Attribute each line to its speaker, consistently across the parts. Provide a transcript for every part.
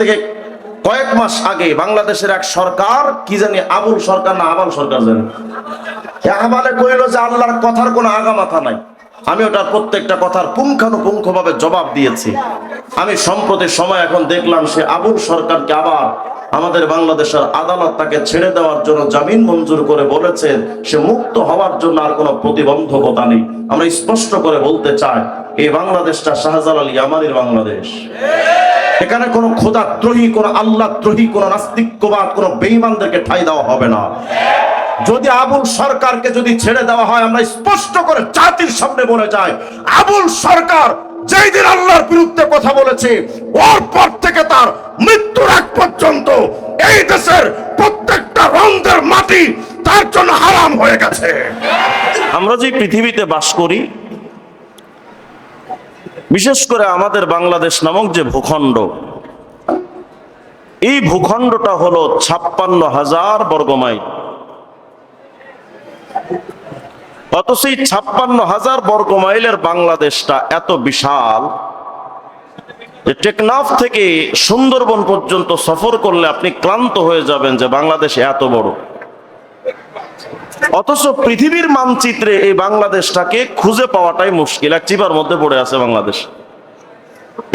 Speaker 1: থেকে কয়েক মাস আগে বাংলাদেশের এক সরকার, কি জানি আবুল সরকার না আবাল সরকার জানি, আবালে কইল যে আল্লাহর কথার কোনো আগামাথা নাই। আমি ওটার প্রত্যেকটা কথার পুঙ্খানুপুঙ্খ ভাবে জবাব দিয়েছি। আমি সম্প্রতি সময় এখন দেখলাম সে আবুল সরকারকে আবার আমাদের বাংলাদেশের আদালত তাকে ছেড়ে দেওয়ার জন্য জামিন মঞ্জুর করে বলেছেন সে মুক্ত হওয়ার জন্য আর কোনো প্রতিবন্ধকতা নেই। আমরা স্পষ্ট করে বলতে চাই, এই বাংলাদেশটা শাহজালাল ইয়ামানির বাংলাদেশ। এখানে কোনো খোদাদ্রোহী, কোনো আল্লাহদ্রোহী, কোনো নাস্তিক্যবাদ, কোনো বেঈমানদেরকে ঠাঁই দেওয়া হবে না। যদি আবুল সরকারকে যদি ছেড়ে দেওয়া হয়, আমরা স্পষ্ট করে জাতির সামনে বলে যাই, আবুল সরকার যেই দিন আল্লাহর বিরুদ্ধে কথা বলেছে, ওর পর থেকে তার মৃত্যুর আগ পর্যন্ত এই দেশের প্রত্যেকটা রন্ধ্রের মাটি তার জন্য হারাম হয়ে গেছে। আমরা যে পৃথিবীতে বাস করি, বিশেষ করে আমাদের বাংলাদেশ নামক যে ভূখণ্ড, এই ভূখণ্ডটা হলো 56,000 বর্গমাইল। অথচ এই 56,000 বর্গমাইলের বাংলাদেশটা এত বিশাল যে টেকনাফ থেকে সুন্দরবন পর্যন্ত সফর করলে আপনি ক্লান্ত হয়ে যাবেন যে বাংলাদেশ এত বড়। অথচ পৃথিবীর মানচিত্রে এই বাংলাদেশটাকে খুঁজে পাওয়াটাই মুশকিল, এক চিপার মধ্যে পড়ে আছে বাংলাদেশ,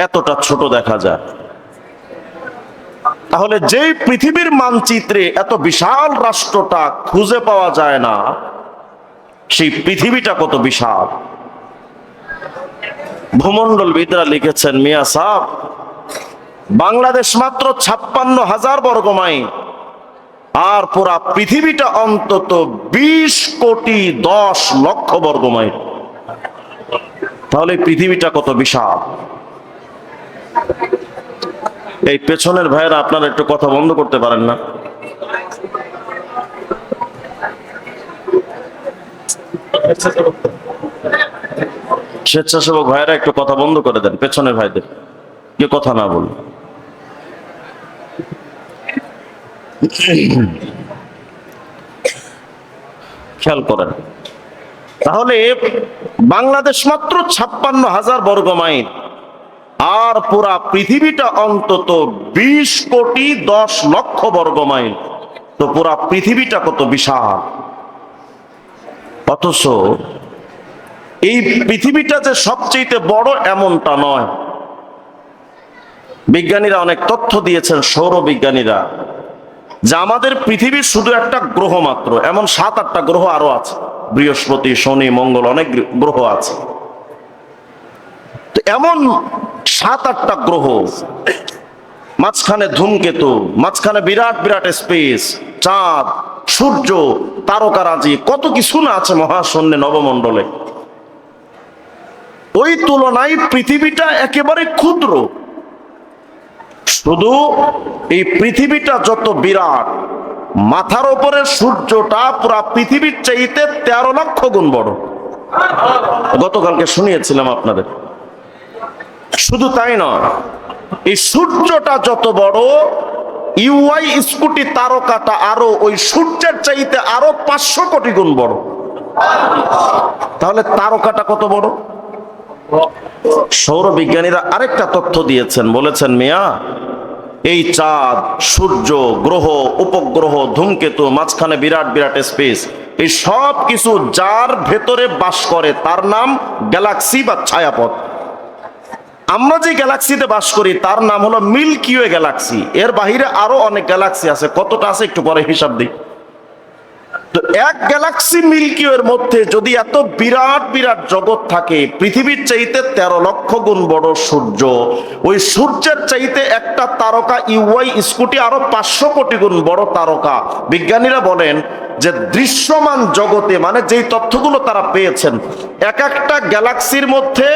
Speaker 1: এতটা ছোট দেখা যায়। তাহলে যেই পৃথিবীর মানচিত্রে এত বিশাল রাষ্ট্রটা খুঁজে পাওয়া যায় না, সেই পৃথিবীটা কত বিশাল। ভূমণ্ডলবিদরা লিখেছেন, মিয়া সাহেব, বাংলাদেশ মাত্র 56,000 বর্গমাইল, আর পুরা পৃথিবীটা অন্তত 20,10,00,000 বর্গমাইল। তাহলে পৃথিবীটা কত বিশাল। এই পেছনের ভাইয়েরা আপনারা একটু কথা বন্ধ করতে পারেন না? স্বেচ্ছাসেবক ভাইয়েরা একটু কথা বন্ধ করে দেন, পেছনের ভাইদের কে কথা না বল। খেয়াল করেন, তাহলে বাংলাদেশ মাত্র 56,000 বর্গমাইল, আর পুরা পৃথিবীটা অন্তত 20,10,00,000 বর্গমাইল। তো পুরা পৃথিবীটা কত বিশাল। অথচ এই পৃথিবীটা যে সবচেয়ে বড় এমনটা নয়। বিজ্ঞানীরা অনেক তথ্য দিয়েছেন, সৌর বিজ্ঞানীরা, যে আমাদের পৃথিবী শুধু একটা গ্রহ মাত্র, এমন 7-8টা গ্রহ আরো আছে, বৃহস্পতি, শনি, মঙ্গল, অনেক গ্রহ আছে। তো এমন 7-8টা গ্রহ, মাঝখানে ধূমকেতু, মাঝখানে বিরাট বিরাট স্পেস, চাঁদ, সূর্য, তারকারাজি, কত কিছু না আছে মহাশূন্যে, নবমণ্ডলে। ওই তুলনায় পৃথিবীটা একেবারে ক্ষুদ্র। শুধু এই পৃথিবীটা যত বিরাট, মাথার উপরে সূর্যটা পুরা পৃথিবীর চাইতে 13 লক্ষ গুণ বড়। গতকালকে শুনিয়েছিলাম আপনাদের। শুধু তাই নয়, এই সূর্যটা যত বড়, ইউআই স্কুটি তারকাটা আরো ওই সূর্যের চাইতে আরো 500 কোটি গুণ বড়। তাহলে তারকাটা কত বড়। সৌর বিজ্ঞানীরা আরেকটা তথ্য দিয়েছেন, বলেছেন, মিয়া, এই চাঁদ, সূর্য, গ্রহ, উপগ্রহ, ধূমকেতু, মাঝখানে বিরাট বিরাট স্পেস, এই সব কিছু যার ভেতরে বাস করে তার নাম গ্যালাক্সি বা ছায়াপথ। আমরা যে গ্যালাক্সিতে বাস করি তার নাম হলো মিল্কি ওয়ে গ্যালাক্সি। এর বাহিরে আরো অনেক গ্যালাক্সি আছে, কতটা আছে একটু পরে হিসাব দিই। তো এক গ্যালাক্সি মিল্কি ওয়ের মধ্যে যদি এত বিরাট বিরাট জগৎ থাকে, পৃথিবীর চাইতে 13 লক্ষ গুণ বড় সূর্য, ওই সূর্যের চাইতে একটা তারকা ইউআই স্কুটি আরো 500 কোটি গুণ বড় তারকা। বিজ্ঞানীরা বলেন যে দৃশ্যমান জগতে, মানে যেই তথ্যগুলো তারা পেয়েছেন, এক একটা গ্যালাক্সির মধ্যে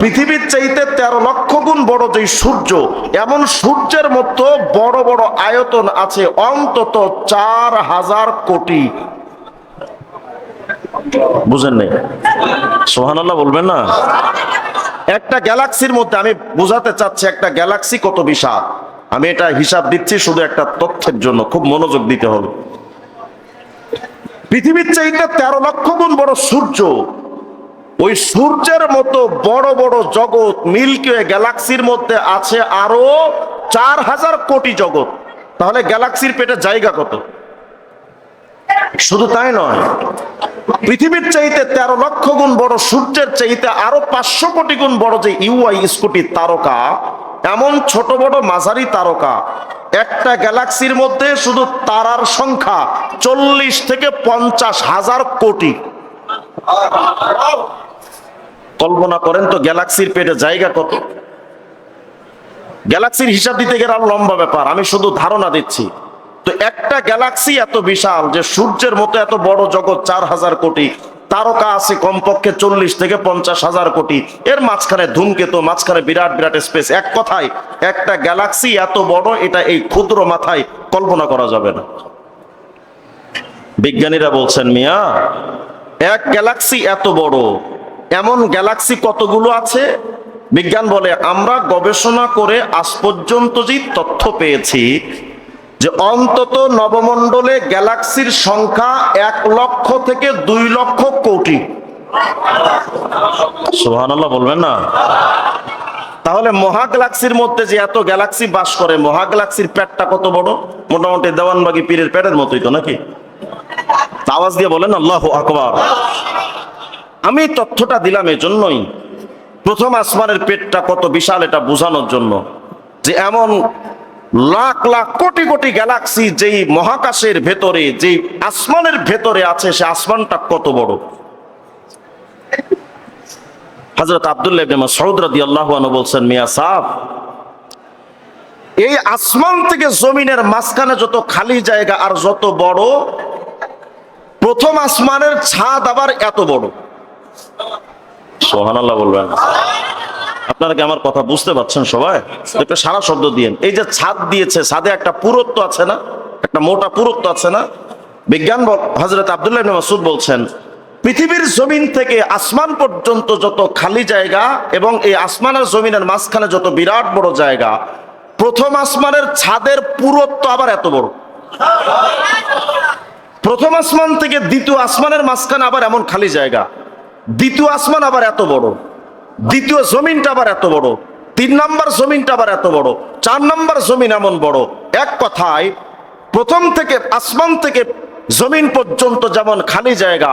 Speaker 1: পৃথিবীর চাইতে 13 লক্ষ গুণ বড় যে সূর্য, এমন সূর্যের মধ্যে বড় বড় আয়তন আছে অন্তত 4,000 কোটি। বুঝেন নাই? সুবহানাল্লাহ বলবেন না? একটা গ্যালাক্সির মধ্যে, আমি বোঝাতে চাচ্ছি একটা গ্যালাক্সি কত বিশাল। আমি এটা হিসাব দিচ্ছি শুধু একটা তথ্যের জন্য, খুব মনোযোগ দিতে হবে। পৃথিবীর চাইতে 13 লক্ষ গুণ বড় সূর্য, ওই সূর্যের মতো বড় বড় জগৎ মিল্কি ওয়ে গ্যালাক্সির মধ্যে আছে আরো 4000 কোটি জগৎ, তাহলে গ্যালাক্সির পেটে জায়গা কত? শুধু তাই নয়, পৃথিবীর চাইতে 13 লক্ষ গুণ বড়, সূর্যের চাইতে আরো 500 কোটি গুণ বড় যে ইউআই স্কুটি তারকা, এমন ছোট বড় মাঝারি তারকা, একটা গ্যালাক্সির মধ্যে শুধু তারার সংখ্যা 40 থেকে 50,000 কোটি। কল্পনা করেন তো গ্যালাক্সির পেটে জায়গা কত। গ্যালাক্সির হিসাব দিতে গেলে আরো লম্বা ব্যাপার, আমি শুধু ধারণা দিচ্ছি। তো একটা গ্যালাক্সি এত বিশাল যে সূর্যের মতো এত বড় জগৎ, 4000 কোটি, তারকা আছে কমপক্ষে 40 থেকে 50,000 কোটি, এর মাঝখানে ধূমকেতু, মাঝখানে বিরাট বিরাট স্পেস। এক কথায় একটা গ্যালাক্সি এত বড়, এটা এই ক্ষুদ্র মাথায় কল্পনা করা যাবে না। বিজ্ঞানীরা বলছেন মিয়া, এক গ্যালাক্সি এত বড়, এমন গ্যালাক্সি কতগুলো আছে? বিজ্ঞান বলে আমরা গবেষণা করে আজ পর্যন্ত যে তথ্য পেয়েছি যে অন্তত নবমণ্ডলে গ্যালাক্সির সংখ্যা 1 লক্ষ থেকে 2 লক্ষ কোটি। সুবহানাল্লাহ বলবেন না? তাহলে মহাগ্যালাক্সির মধ্যে যে এত গ্যালাক্সি বাস করে, মহাগ্যালাক্সির পেটটা কত বড়? মোটামুটি দেওয়ানবাগি পীরের পেটের মতোই তো নাকি? আওয়াজ দিয়ে বলেন আল্লাহু আকবার। আমি তথ্যটা দিলাম এজন্যই, প্রথম আসমানের পেটটা কত বিশাল এটা বোঝানোর জন্য, যে এমন লাখ লাখ কোটি কোটি গ্যালাক্সি যেই মহাকাশের ভেতরে, যেই আসমানের ভেতরে আছে, সে আসমানটা কত বড়। হযরত আব্দুল্লাহ ইবনে মাসউদ রাদিয়াল্লাহু আনহু বলছেন, মিয়া সাহেব, এই আসমান থেকে জমিনের মাঝখানে যত খালি জায়গা আর যত বড়, প্রথম আসমানের ছাদ আবার এত বড়। সুবহানাল্লাহ বলবেন? আপনারা কি আমার কথা বুঝতে পারছেন সবাই? একটু সারা শব্দ দিয়েন। এই যে ছাদ দিয়েছে, ছাদে একটা পুরুত্ব আছে না, একটা মোটা পুরুত্ব আছে না? বিজ্ঞান হযরত আব্দুল্লাহ ইবনে মাসউদ বলছেন, পৃথিবীর জমিন থেকে আসমান পর্যন্ত যত খালি জায়গা এবং এই আসমান আর জমিনের মাঝখানে যত বিরাট বড় জায়গা, প্রথম আসমানের ছাদের পুরুত্ব আবার এত বড়। প্রথম আসমান থেকে দ্বিতীয় আসমানের মাঝখানে আবার এমন খালি জায়গা, দ্বিতীয় আসমান আবার এত বড়, দ্বিতীয় জমিনটা আবার এত বড়, 3 নম্বর জমিনটা আবার এত বড়, 4 নম্বর জমিন এমন বড়। এক কথায় প্রথম থেকে আসমান থেকে জমিন পর্যন্ত যেমন খালি জায়গা,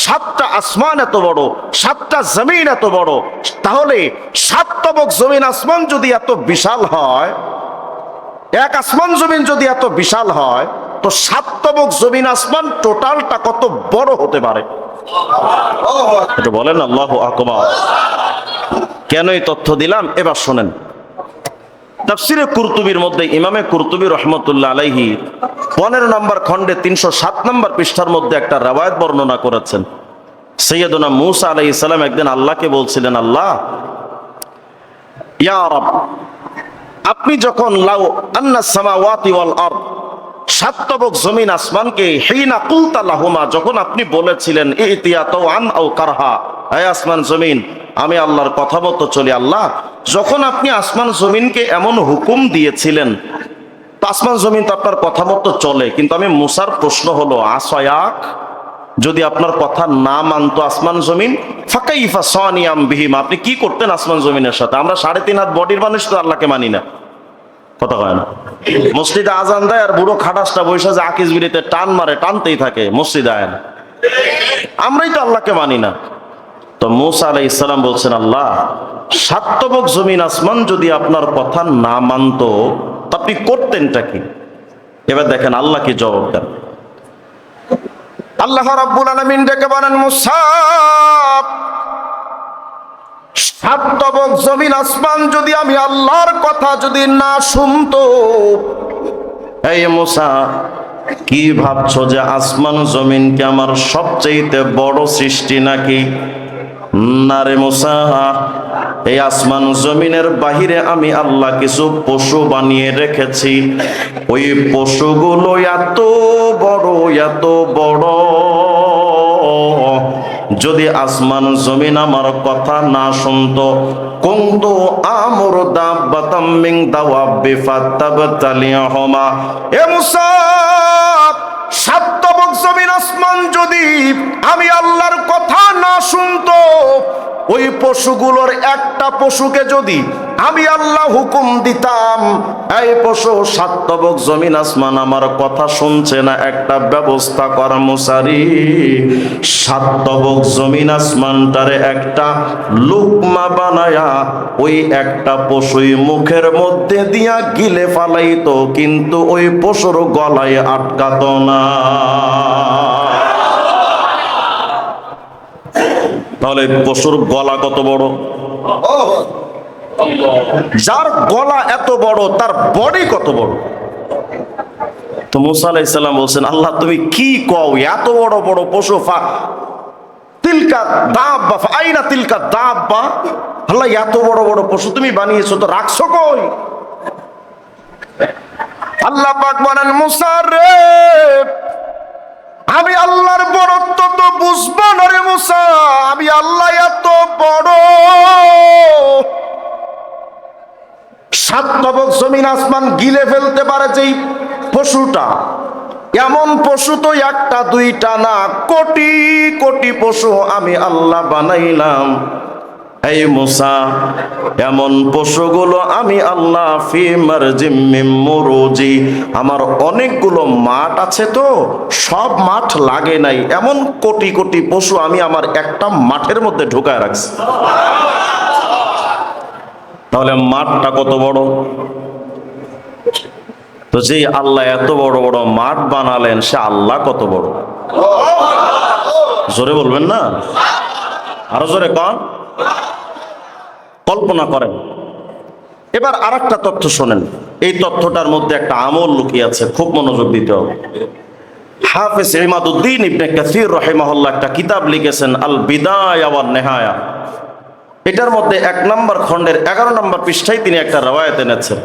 Speaker 1: 7টা আসমান এত বড়, 7টা জমিন এত বড়। তাহলে 7 তবক জমিন আসমান যদি এত বিশাল হয়, এক আসমান জমিন যদি এত বিশাল হয়, তো 7 তবক জমিন আসমান টোটালটা কত বড় হতে পারে? এটা বলেন আল্লাহু আকবার। কেন এই তথ্য দিলাম এবার শোনেন। তাফসিরে কুরতুবির মধ্যে ইমামে কুরতুবী রহমতুল্লাহ আলাইহি 15 নম্বর খণ্ডে 307 নম্বর পৃষ্ঠার মধ্যে একটা রওয়ায়াত বর্ণনা করেছেন। সাইয়্যিদুনা মূসা আলাইহিস সালাম একদিন আল্লাহকে বলছিলেন, আল্লাহ, ইয়া রাব, আপনি যখন লাউ আন্নাস সামাওয়াতি ওয়াল আরদ, 7 তবক জমিন আসমানকে, হিনা কুলতা লাহুমা, যখন আপনি বলেছিলেন ইতিয়া তাওআন আও কারহা, হে আসমান জমিন আমি আল্লাহর কথা মতো চলি। আল্লাহ, যখন আপনি আসমান জমিনকে এমন হুকুম দিয়েছিলেন, তো আসমান জমিন তো আপনার কথা মতো চলে, কিন্তু আমি মুসার প্রশ্ন হলো, আসয়াক, যদি আপনার কথা না মানতো আসমান জমিন, ফাকাইফা সানিয়াম বিহিমা, আপনি কি করতেন আসমান জমিনের সাথে? আমরা 3.5 হাত বডির মানুষ তো আল্লাহকে মানি না, কথা হয় না। মসজিদে আজান দেয় আর বুড়ো খাটাসটা বৈশা যে আকিজ বিড়িতে টান মারে, টানতেই থাকে, মসজিদে আয় না। আমরাই তো আল্লাহকে মানি না। তো মূসা আলাইহিস সালাম বলছেন, আল্লাহ, 7 তবক জমিন আসমান যদি আপনার কথা না মানতো, তো আপনি করতেনটা কি? এবার দেখেন আল্লাহ কি জবাব দেন। আল্লাহ রাব্বুল আলামিন ডেকে বলেন, মূসা, 7 তবক জমিন আসমান যদি আমি আল্লাহর কথা যদি না শুনতো, এই মূসা কি ভাবছো যে আসমান জমিনকে আমার সবচেয়ে বড় সৃষ্টি নাকি? না রে মূসা, এই আসমান জমিনের বাহিরে আমি আল্লাহ কিছু পশু বানিয়ে রেখেছি। ওই পশুগুলো এত বড়, এত বড়, যদি আসমান জমিন আমার কথা না শুনতো, কুনতু আমরু দাব্বাতাম মিন দাওয়াবি ফাতাবতালিহুমা। এ মূসা, 7 তবক জমিন আসমান যদি আমি আল্লাহর কথা না শুনতো, ওই পশুগুলোর একটা পশুকে যদি আমি আল্লাহ হুকুম দিতাম, এই পশু সাত তবক জমিন আসমান আমার কথা শুনছে না, একটা ব্যবস্থা কর মুসারি, সাত তবক জমিন আসমানটারে একটা লুকমা বানায়া ওই একটা পশুই মুখের মধ্যে দিয়া গিলে ফালাইতো, কিন্তু ওই পশুর গলায় আটকাতো না। তাহলে পশুর গলা কত বড়? যার গলা এত বড় তার বডি কত বড়? তো মুসা আলাইহিস সালাম বলছেন, আল্লাহ তুমি কি কও, এত বড় বড় পশু, তিলকা দাব্বা আইনা তিলকা দাব্বা, আল্লাহ এত বড় বড় পশু তুমি বানিয়েছো, তো রাখছো কই? আল্লাহ পাক বলেন, মুসা রে আমি আল্লাহর বড়ত্ব তো বুঝবো না রে মুসা, আমি আল্লাহ এত বড়, সাত তবক জমিন আসমান গিলে ফেলতে পারে যেই পশুটা, এমন পশু তো একটা দুইটা না, কোটি কোটি পশু আমি আল্লাহ বানাইলাম। এই মুসা এমন পশুগুলো আমি আল্লাহ ফি মারজিম মিন মুরুজি, আমার অনেকগুলো মাঠ আছে তো সব মাঠ লাগে নাই, এমন কোটি কোটি পশু আমি আমার একটা মাঠের মধ্যে ঢুকায় রাখছি। তাহলে মাঠটা কত বড়? তো যে আল্লাহ এত বড় বড় মাঠ বানালেন, সে আল্লাহ কত বড়? জোরে বলবেন না, আরো জোরে কন, কল্পনা করেন। এবার আরেকটা তথ্য শোনেন, এই তথ্যটার মধ্যে একটা আমল লুকিয়ে আছে, খুব মনোযোগ দিতে হবে। হাফেজ ইমাদউদ্দিন ইবনে কাসির রাহিমাহুল্লাহ একটা কিতাব লিখেছেন, আল বিদায়া ওয়ান নিহায়া। এটার মধ্যে 1 নম্বর খণ্ডের 11 নম্বর পৃষ্ঠায় তিনি একটা রওয়ায়াত এনেছেন।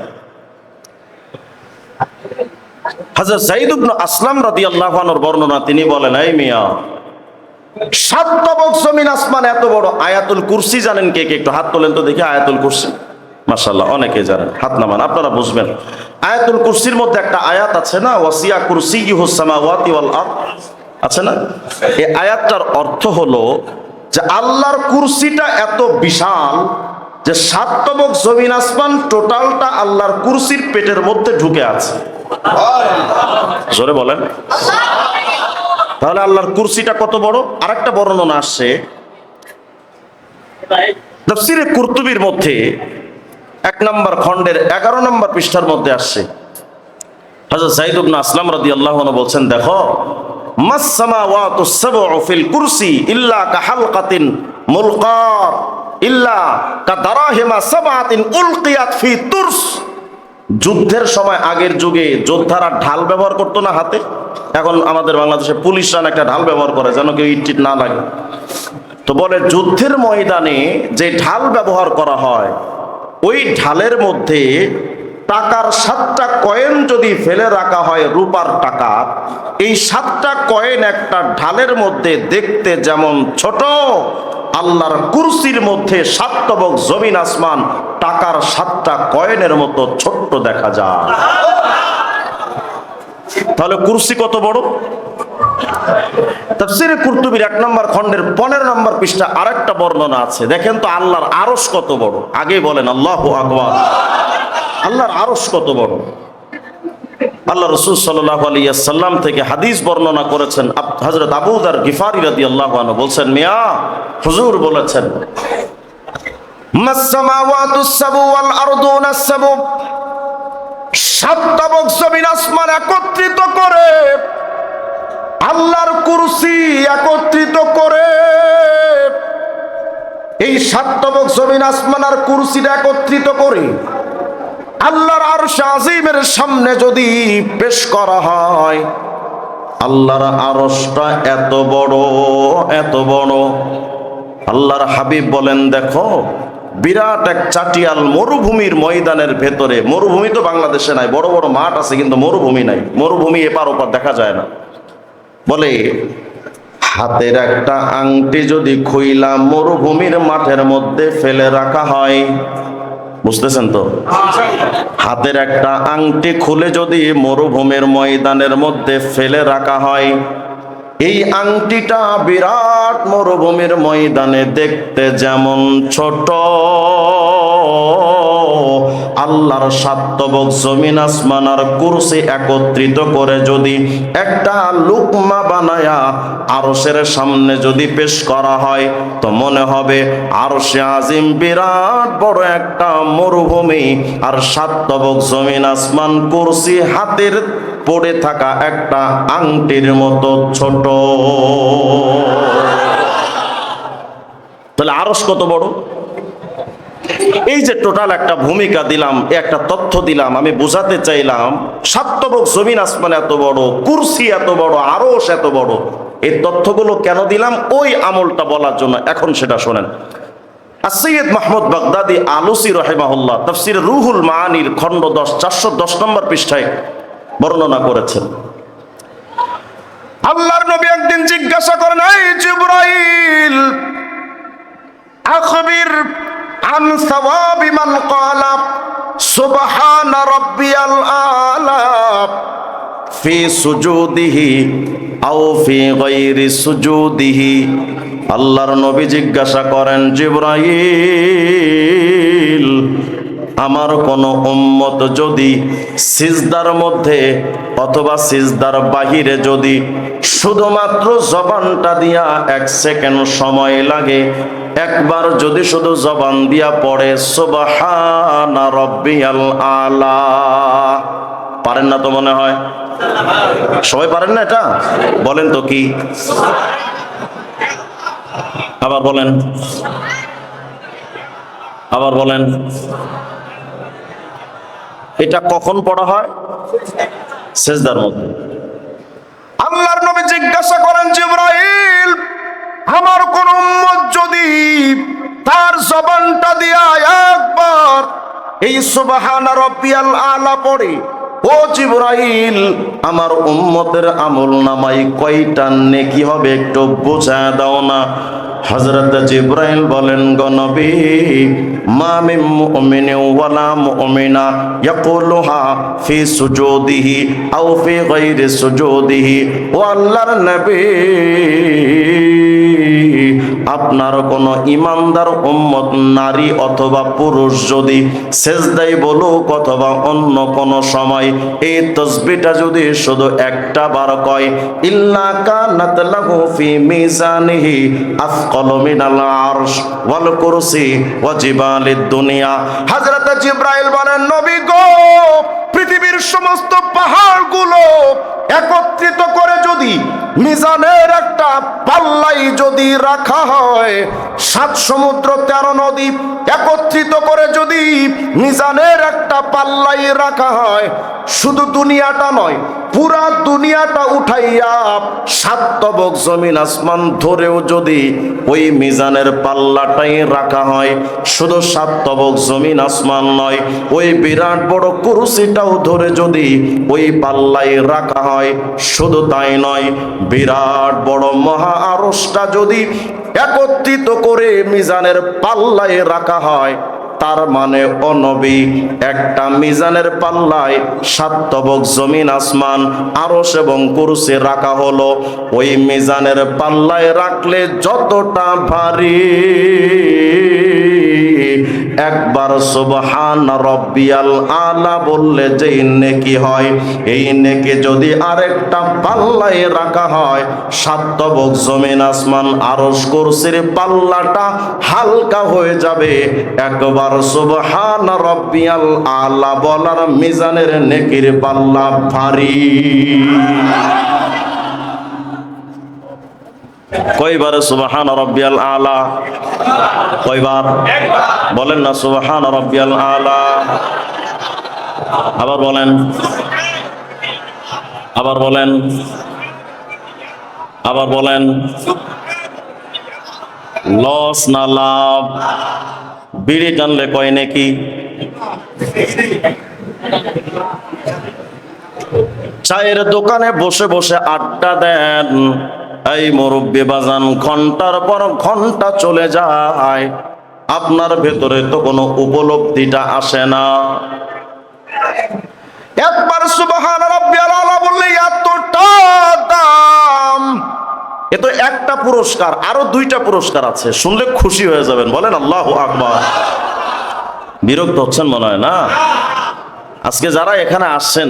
Speaker 1: হযরত যায়েদ ইবনে আসলাম রাদিয়াল্লাহু আনহুর বর্ণনা, তিনি বলেন, এই মিয়া, সাত তবক জমিন আসমান এত বড়, আয়াতুল কুরসি জানেন কে কে? একটু হাত তোলেন তো দেখি। আয়াতুল কুরসি, মাশাআল্লাহ অনেকে জানেন, হাত নামান, আপনারা বুঝবেন। আয়াতুল কুরসির মধ্যে একটা আয়াত আছে না, ওয়াসিয়া কুরসিয়ুহুস সামাওয়াতি ওয়াল আরদ, আছে না? এই আয়াতটার অর্থ হলো যে আল্লাহর কুরসিটা এত বিশাল যে সাত তবক জমিন আসমান টোটালটা আল্লাহর কুরসির পেটের মধ্যে ঢুকে আছে। জোরে বলেন। তাহলে আল্লাহর কুরসিটা কত বড়? আরেকটা বর্ণনা আসছে তাফসীরে কুরতুবীর মধ্যে 1 নম্বর খণ্ডের 11 নম্বর পৃষ্ঠার মধ্যে আসছে। হযরত যায়েদ ইবনে আসলাম রাদিয়াল্লাহু আনহু বলছেন, দেখো, মাস সামাওয়াতুস সাবউ ফিল কুরসি ইল্লা কাহালকাতিন মুলকাত ইল্লা কাদারাহিমা সাবআতিন উলকিয়াত ফি তুরস। যুদ্ধের সময় আগের যুগে যোদ্ধারা ঢাল ব্যবহার করতো না হাতে, এখন আমাদের বাংলাদেশে পুলিশরা একটা ঢাল ব্যবহার করে যেন কেউ ইট না লাগে। তো বলে যুদ্ধের ময়দানে যে ঢাল ব্যবহার করা হয়, ওই ঢালের মধ্যে টাকার 7টা কয়েন যদি ফেলে রাখা হয়, রূপার টাকা, এই 7টা কয়েন একটা ঢালের মধ্যে দেখতে যেমন ছোট, আল্লাহর কুরসির মধ্যে 7 তবক জমিন আসমান টাকার 7টা কয়েনের মতো ছোট্ট দেখা যায়। তাহলে কুরসি কত বড়? তাফসীরে কুরতুবীর 1 নম্বর খণ্ডের 15 নম্বর পৃষ্ঠা আরেকটা বর্ণনা আছে, দেখেন তো আল্লাহর আরশ কত বড়। আগে বলেন আল্লাহু আকবার, আল্লাহর আরশ কত বড়। আল্লাহ রাসূল সাল্লাল্লাহু আলাইহি ওয়াসাল্লাম থেকে হাদিস বর্ণনা করেছেন, হযরত আবু যার গিফারি রাদিয়াল্লাহু আনহু বলছেন, মিয়া হুজুর বলেছেন, মাস সামাওয়াতুস সাবু ওয়াল আরদুনাস সাবু, 7 তবক জমিন আসমান একত্রিত করে, আল্লাহর কুরসি একত্রিত করে, এই 7 তবক জমিন আসমান আর কুরসিটা একত্রিত করে আল্লাহর আরশ আজিমের সামনে যদি পেশ করা হয়, আল্লাহর আরশটা এত বড়, এত বড়। আল্লাহর হাবিব বলেন, দেখো, বিরাট এক চাটিয়াল মরুভূমির ময়দানের ভেতরে, মরুভূমি তো বাংলাদেশে নাই, বড় বড় মাঠ আছে কিন্তু মরুভূমি নাই, মরুভূমি এপার ওপার দেখা যায় না। বলে হাতের একটা আংটি যদি খুইলা মরুভূমির মাঠের মধ্যে ফেলে রাখা হয়, বুঝতেছেন তো? হাতের একটা আংটি খুলে যদি মরুভূমির ময়দানের মধ্যে ফেলে রাখা হয়, এই আংটিটা বিরাট মরুভূমির ময়দানে দেখতে যেমন ছোট, আল্লাহর সাত তবক জমিন আসমান আর কুরসি একত্রিত করে যদি একটা লুকমা বানায়া আরশের সামনে যদি পেশ করা হয় তো মনে হবে আরশে আজিম বিরাট বড় একটা মরুভূমি, আর সাত তবক জমিন আসমান কুরসি হাতের পড়ে থাকা একটা আংটির মতো ছোট। তাহলে আরশ কত বড়? এই যে টোটাল একটা ভূমিকা দিলাম, একটা তথ্য দিলাম, আমি বোঝাতে চাইলাম সাত তবক জমিন আসমান এত বড়, কুরসি এত বড়, আরশ এত বড়। এই তথ্যগুলো কেন দিলাম? ওই আমলটা বলার জন্য। এখন সেটা শোনেন। সৈয়দ মাহমুদ বাগদাদি আলুসি রহিমাহুল্লাহ তাফসির রুহুল মাআনির খণ্ড 10 410 নম্বর পৃষ্ঠায় বর্ণনা করেছেন, আল্লাহর নবী একদিন জিজ্ঞাসা করেন, এই জিবরাইল, আখবির আন সাওয়াবি মান ক্বালা সুবহানা রাব্বিয়াল আলা ফি সুজুদিহি আও ফি গায়রি সুজুদিহি। আল্লাহর নবী জিজ্ঞাসা করেন, জিবরাইল, আমার কোন উম্মত যদি সিজদার মধ্যে অথবা সিজদার বাহিরে যদি শুধুমাত্র জবানটা দিয়া 1 সেকেন্ড সময় লাগে, একবার যদি শুধু জবান দিয়া পড়ে সুবহানা রাব্বিয়াল আলা, পারেন না তো মনে হয়? সবাই পারেন না এটা? বলেন তো কি? আবার বলেন, আবার বলেন। এটা কখন পড়া হয়? সিজদার মধ্যে। আল্লাহর নবী জিজ্ঞাসা করেন, জিবরাইল, আমার কোন উম্মত যদি তার জবানটা দিয়া একবার এই সুবহানা রাব্বিয়াল আলা পড়ে, ও জিবরাইল, আমার উম্মতের আমল নামায় কয়টা নেকি হবে একটু বুঝা দাও না। হযরত জিবরাইল বলেন, গো নবী, মা মিন মুমিনিন ওয়ালা মুমিনা ইয়াকুলুহা ফি সুজুদিহি আও ফি গায়রি সুজুদিহি। ও আল্লাহর নবী, আপনার কোন ইমানদার উম্মত নারী অথবা পুরুষ যদি সেজদায় বলুক অথবা অন্য কোন সময় এই তাসবিহটা যদি শুধু একটা বার কয়, ইল্লা কানাত লাহু ফি মিজানিহি আফকালু মিনাল আরশ ওয়াল কুরসি ওয়া জিবালিদ দুনিয়া। হযরত জিবরাইল বলেন, নবী গো, পৃথিবীর সমস্ত পাহাড়গুলো একত্রিত করে যদি মিজানের একটা পাল্লাই যদি রাখা হয়, 7 সমুদ্র 13 নদী একত্রিত করে যদি মিজানের একটা পাল্লাই রাখা হয়, শুধু দুনিয়াটা নয়, পুরা দুনিয়াটা উঠাইয়া 7 তবক জমিন আসমান ধরেও যদি ওই মিজানের পাল্লাটাই রাখা হয়, শুধু 7 তবক জমিন আসমান নয়, ওই বিরাট বড় কুরসিটাও ধরে যদি ওই পাল্লাই রাখা হয়, শুধু তাই নয়, বিরাট বড় মহা আরশটা যদি একত্রিত করে মিজানের পাল্লায় রাখা হয়, তার মানে ও নবী, একটা মিজানের পাল্লায় 7 তবক জমিন আসমান আরশ এবং কুরসি রাখা হলো। ওই মিজানের পাল্লায় রাখলে যতটা ভারী, একবার সুবহানা রাব্বিয়াল আলা বললে যেই নেকি হয়, এই নেকি যদি আরেকটা পাল্লায় রাখা হয়, 7 তবক জমিন আসমান আরশ কুরসির পাল্লাটা হালকা হয়ে যাবে। একবার সুবহানা রাব্বিয়াল আলা বলার মিজানের নেকির পাল্লা ভারী। কয়বার সুবহানা রাব্বিয়াল আলা? কয়বার? বলেন না, সুবহানা রাব্বিয়াল আলা। আবার বলেন, আবার বলেন, আবার বলেন। লস না লাভ? বিড়ি টানলে কয় নাকি? চায়ের দোকানে বসে বসে আড্ডা দেন, এই মুরব্বি বাজান, ঘন্টার পর ঘন্টা চলে যায়, আপনার ভেতরে তো কোনো উপলব্ধিটা আসে না। একবার সুবহানা রাব্বিয়াল আলা বললে এতটা দাম, এ তো একটা পুরস্কার, আরো 2টা পুরস্কার আছে, শুনলে খুশি হয়ে যাবেন। বলেন আল্লাহু আকবার। বিরক্ত হচ্ছেন মনে হয় না? আজকে যারা এখানে আসছেন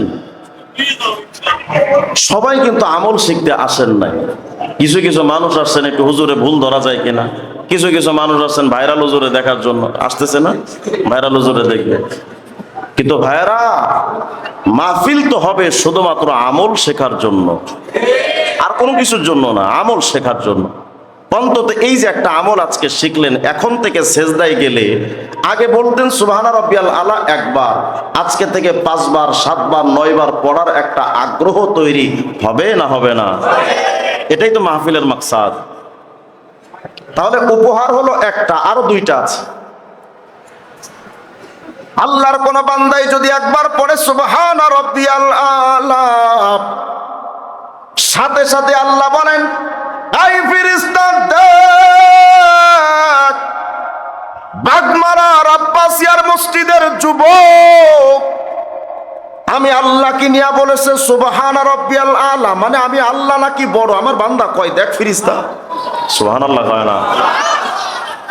Speaker 1: সবাই কিন্তু আমল শিখতে আসেন নাই। কিছু কিছু মানুষ আসছেন একটু হুজুরে ভুল ধরা যায় কিনা, কিছু কিছু মানুষ আসছেন ভাইরাল হুজুরে দেখার জন্য আসতেছে না, ভাইরাল হুজুরে দেখবে। কিন্তু ভাইরা, মাহফিল তো হবে শুধুমাত্র আমল শেখার জন্য, আর কোনো কিছুর জন্য না, আমল শেখার জন্য। অন্তত এই যে একটা আমল আজকে শিখলেন, এখন থেকে সেজদায় গেলে আগে বলতেন সুবহানা রাব্বিয়াল আলা একবার, আজকে থেকে 5 বার 7 বার 9 বার পড়ার একটা আগ্রহ তৈরি হবে না হবে না? এটাই তো মাহফিলের মাকসাদ। তাহলে উপহার হলো একটা, আরো 2টা আছে। আল্লাহর কোন বান্দাই যদি একবার পড়ে সুবহানা রাব্বিয়াল আলা, সাথে সাথে আল্লাহ বলেন, এই ফেরেশতা দেখ, বাগমারার আব্বাসিয়ার মসজিদের যুবক আমি আল্লাহকে নিয়ে বলেছে সুবহানা রাব্বিয়াল আলা, মানে আমি আল্লাহ নাকি বড়? আমার বান্দা কয়, দেখ ফেরেশতা, সুবহানাল্লাহ কয় না?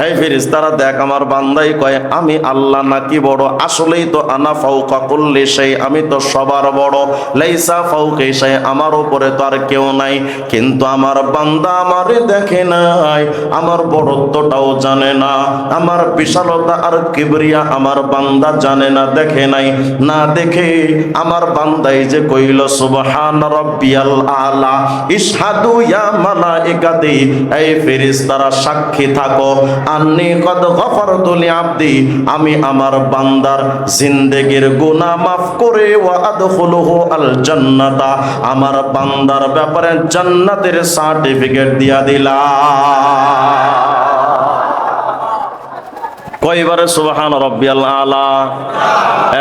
Speaker 1: এই ফেরেশতারা দেখ আমার বান্দাই কয় আমি আল্লাহ নাকি বড়? আসলেই তো আনা ফাওকা কুল্লি শাই, আমি তো সবার বড়। লাইসা ফাওকি শাই, আমার উপরে তো আর কেউ নাই। কিন্তু আমার বান্দা আমারে দেখে নাই, আমার বড়ত্বটাও জানে না, আমার বিশালতা আর কিবরিয়া আমার বান্দা জানে না, দেখে নাই। না দেখে আমার বান্দাই যে কইল সুবহান রাব্বিয়াল আলা, ইশহাদু ইয়া মালাইকাতি, এই ফেরেশতারা সাক্ষী থাকো, আন্নী কদ গফারতু লিআবদি, আমি আমার বান্দার জিন্দেগীর গুনাহ মাফ করে ওয়া আদখুলুহু আল জান্নাতা, আমার বান্দার ব্যাপারে জান্নাতের সার্টিফিকেট দিয়া দিলাম। কয়বারে সুবহান রাব্বিয়াল আলা?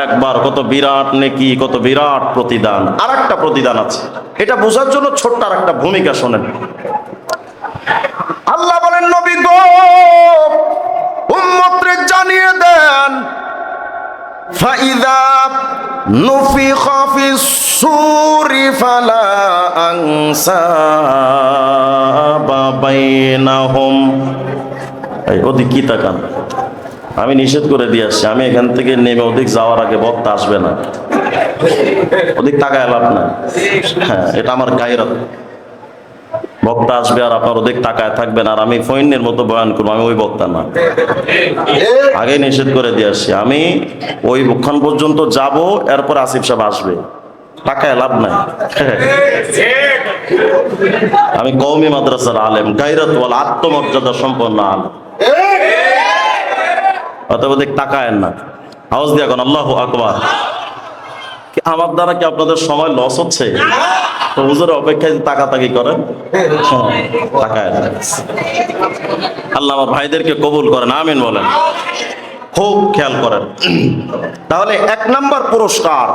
Speaker 1: একবার। কত বিরাট নেকি, কত বিরাট প্রতিদান। আরেকটা প্রতিদান আছে, এটা বোঝার জন্য ছোট্ট আরেকটা ভূমিকা শোনেন। আল্লাহ বলেন, নবী গো উম্মতরে জানিয়ে দেন, ফাইযা নুফিখা ফিস সূরি ফালা আনসাবা বাইনাহুম। এই ওদিক কি তাকান, আমি নিষেধ করে দিয়ে আসছি, আমি এখান থেকে নেমে ওদিক যাওয়ার আগে বক্তা আসবে না, ওদিক তাকায় লাভ না। হ্যাঁ, এটা আমার গায়রত। বক্তা আসবে আর আপনার ওদিক তাকায় থাকবেন, আর আমি ফইনের মতো বয়ান করবো, আমি ওই বক্তা না। আগে নিষেধ করে দিয়ে আসছি, আমি ওই ওখান পর্যন্ত যাব, এরপর আসিফ সাহেব আসবে, তাকায় লাভ নাই। আমি কওমি মাদ্রাসার আলেম, গায়রত ওয়ালা, আত্মমর্যাদা সম্পন্ন আলেম, অতএব ওদিক তাকায়েন না। আওয়াজ দিয়ে এখন আল্লাহু আকবার। আমার দ্বারা কি আপনাদের সময় লস হচ্ছে? তো হুজুরের অপেক্ষায় তাকাতাকি করেন, তাকায়। আল্লাহ আমার ভাইদেরকে কবুল করেন, আমিন বলেন। খুব খেয়াল করেন। তাহলে 1 নাম্বার পুরস্কার,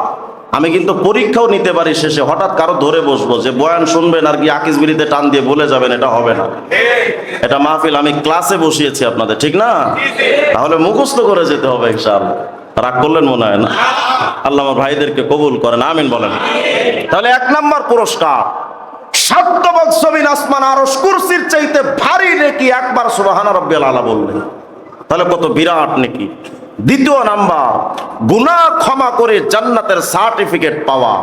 Speaker 1: আমি কিন্তু পরীক্ষাও নিতে পারি শেষে, হঠাৎ কারো ধরে বসবো যে বয়ান শুনবেন আর কি আকিসবিরিতে টান দিয়ে বলে যাবেন, এটা হবে না। এটা মাহফিল আমি ক্লাসে বসিয়েছি আপনাদের, ঠিক না? তাহলে মুখস্থ করে যেতে হবে ইনশাআল্লাহ। রাগ করলেন মনে হয় না? আল্লাহ আমার ভাইদেরকে কবুল করেন, আমিন বলেন। তাহলে 1 নাম্বার পুরস্কার, 7 তবক জমিন আসমান আরশ কুরসির চাইতে ভারী নেকি একবার সুবহান রাব্বিয়াল আলা বললেন, তাহলে কত বিরাট নেকি। 2 নাম্বার, গুনাহ ক্ষমা করে জান্নাতের সার্টিফিকেট পাওয়া।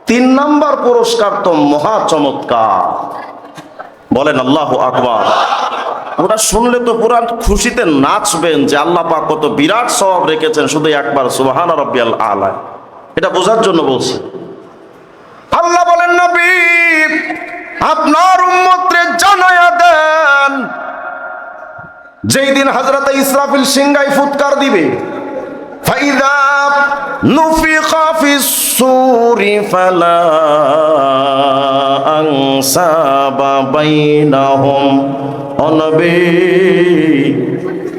Speaker 1: 3 নাম্বার পুরস্কার তো মহা চমৎকার, বলেন আল্লাহু আকবার। ওটা শুনলে তো পুরা খুশিতে নাচবেন যে আল্লাহ পাক কত বিরাট সওয়াব রেখেছেন শুধু একবার সুবহান রাব্বিয়াল আলা। এটা বোঝার জন্য বলছি। আল্লাহ বলেন, নবী আপনার উম্মতরে জানায়া দেন, যেই দিন হযরত ইসরাফিল সিংহায় ফুৎকার দিবে, ফাইযা নুফিখা ফিস সূরি ফালা আনসাবা বাইনাহুম। নবী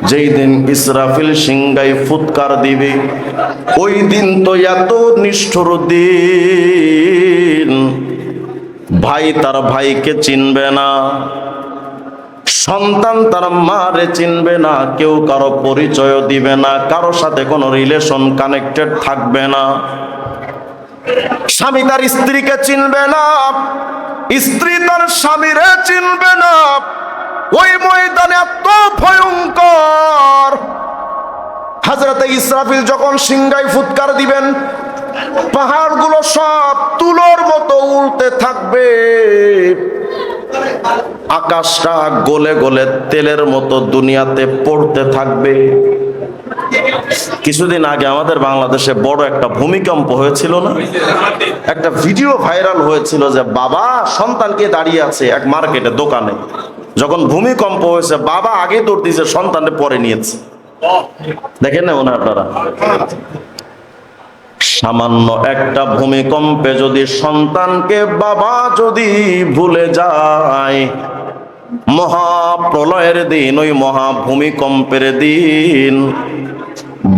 Speaker 1: যেই দিন ইসরাফিল সিংহায় ফুৎকার দিবে, ওই দিন তো এত নিষ্ঠুর দিন, ভাই তার ভাইকে চিনবে না, সন্তান তার মারে চিনবে না, কেউ কারো পরিচয় দিবে না, কারো সাথে কোনো রিলেশন কানেক্টেড থাকবে না, স্বামী তার স্ত্রীকে চিনবে না, স্ত্রী তার স্বামীরে চিনবে না। ওই ময়দানে এত ভয়ঙ্কর, হযরতে ইসরাফিল যখন সিংহায় ফুৎকার দিবেন, পাহাড়গুলো সব তুলোর মতো উল্টে থাকবে, আকাশটা গলে গলে তেলের মতো দুনিয়াতে পড়তে থাকবে। কিছুদিন আগে আমাদের বাংলাদেশে বড় একটা ভূমিকম্প হয়েছিল না? একটা ভিডিও ভাইরাল হয়েছিল যে বাবা সন্তানকে দাঁড়িয়ে আছে এক মার্কেটে দোকানে, যখন ভূমিকম্প হয়েছে বাবা আগে দৌড় দিয়েছে, সন্তানকে পরে নিয়েছে। দেখেন না মনে আপনারা? সামান্য একটা ভূমিকম্পে যদি সন্তানকে বাবা যদি ভুলে যায়, মহাপ্রলয়ের দিন, ওই মহা ভূমিকম্পের দিন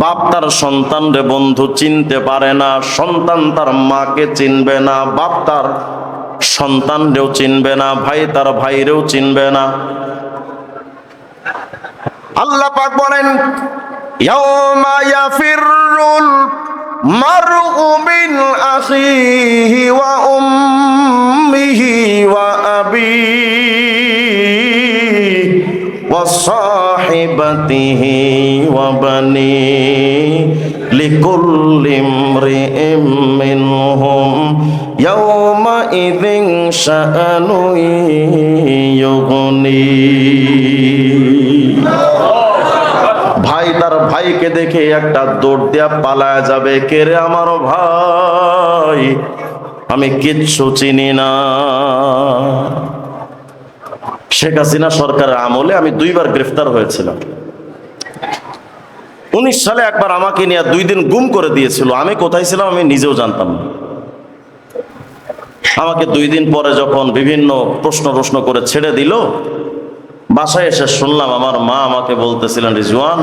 Speaker 1: বাপ তার সন্তানরে বন্ধু চিনতে পারে না, সন্তান তার মাকে চিনবে না, বাপ তার সন্তানরেও চিনবে না, ভাই তার ভাইরেও চিনবে না। আল্লাহ পাক বলেন, ইয়াউমা ইয়াফিরুল মারউ মিন আখিহি ওয়া উম্মিহি ওয়া আবিহি ওয়া সাহিবাতিহি ওয়া বানিহি লিকুল্লি ইমরিইম মিনহুম ইয়াউমা ইযিন শাআনুন ইউগনি। ভাই তার ভাইকে দেখে একটা দৌড় দিয়া পালায়া যাবে, কে রে আমার ভাই, আমি কিচ্ছু চিনি না। শেখ হাসিনা সরকারের আমলে আমি 2 বার গ্রেফতার হয়েছিলাম। 19 সালে একবার আমাকে নিয়ে 2 দিন গুম করে দিয়েছিল, আমি কোথায় ছিলাম আমি নিজেও জানতাম না। আমাকে 2 দিন পরে যখন বিভিন্ন প্রশ্ন করে ছেড়ে দিল, বাসায় এসে শুনলাম আমার মা আমাকে বলতেছিলেন, রিজওয়ান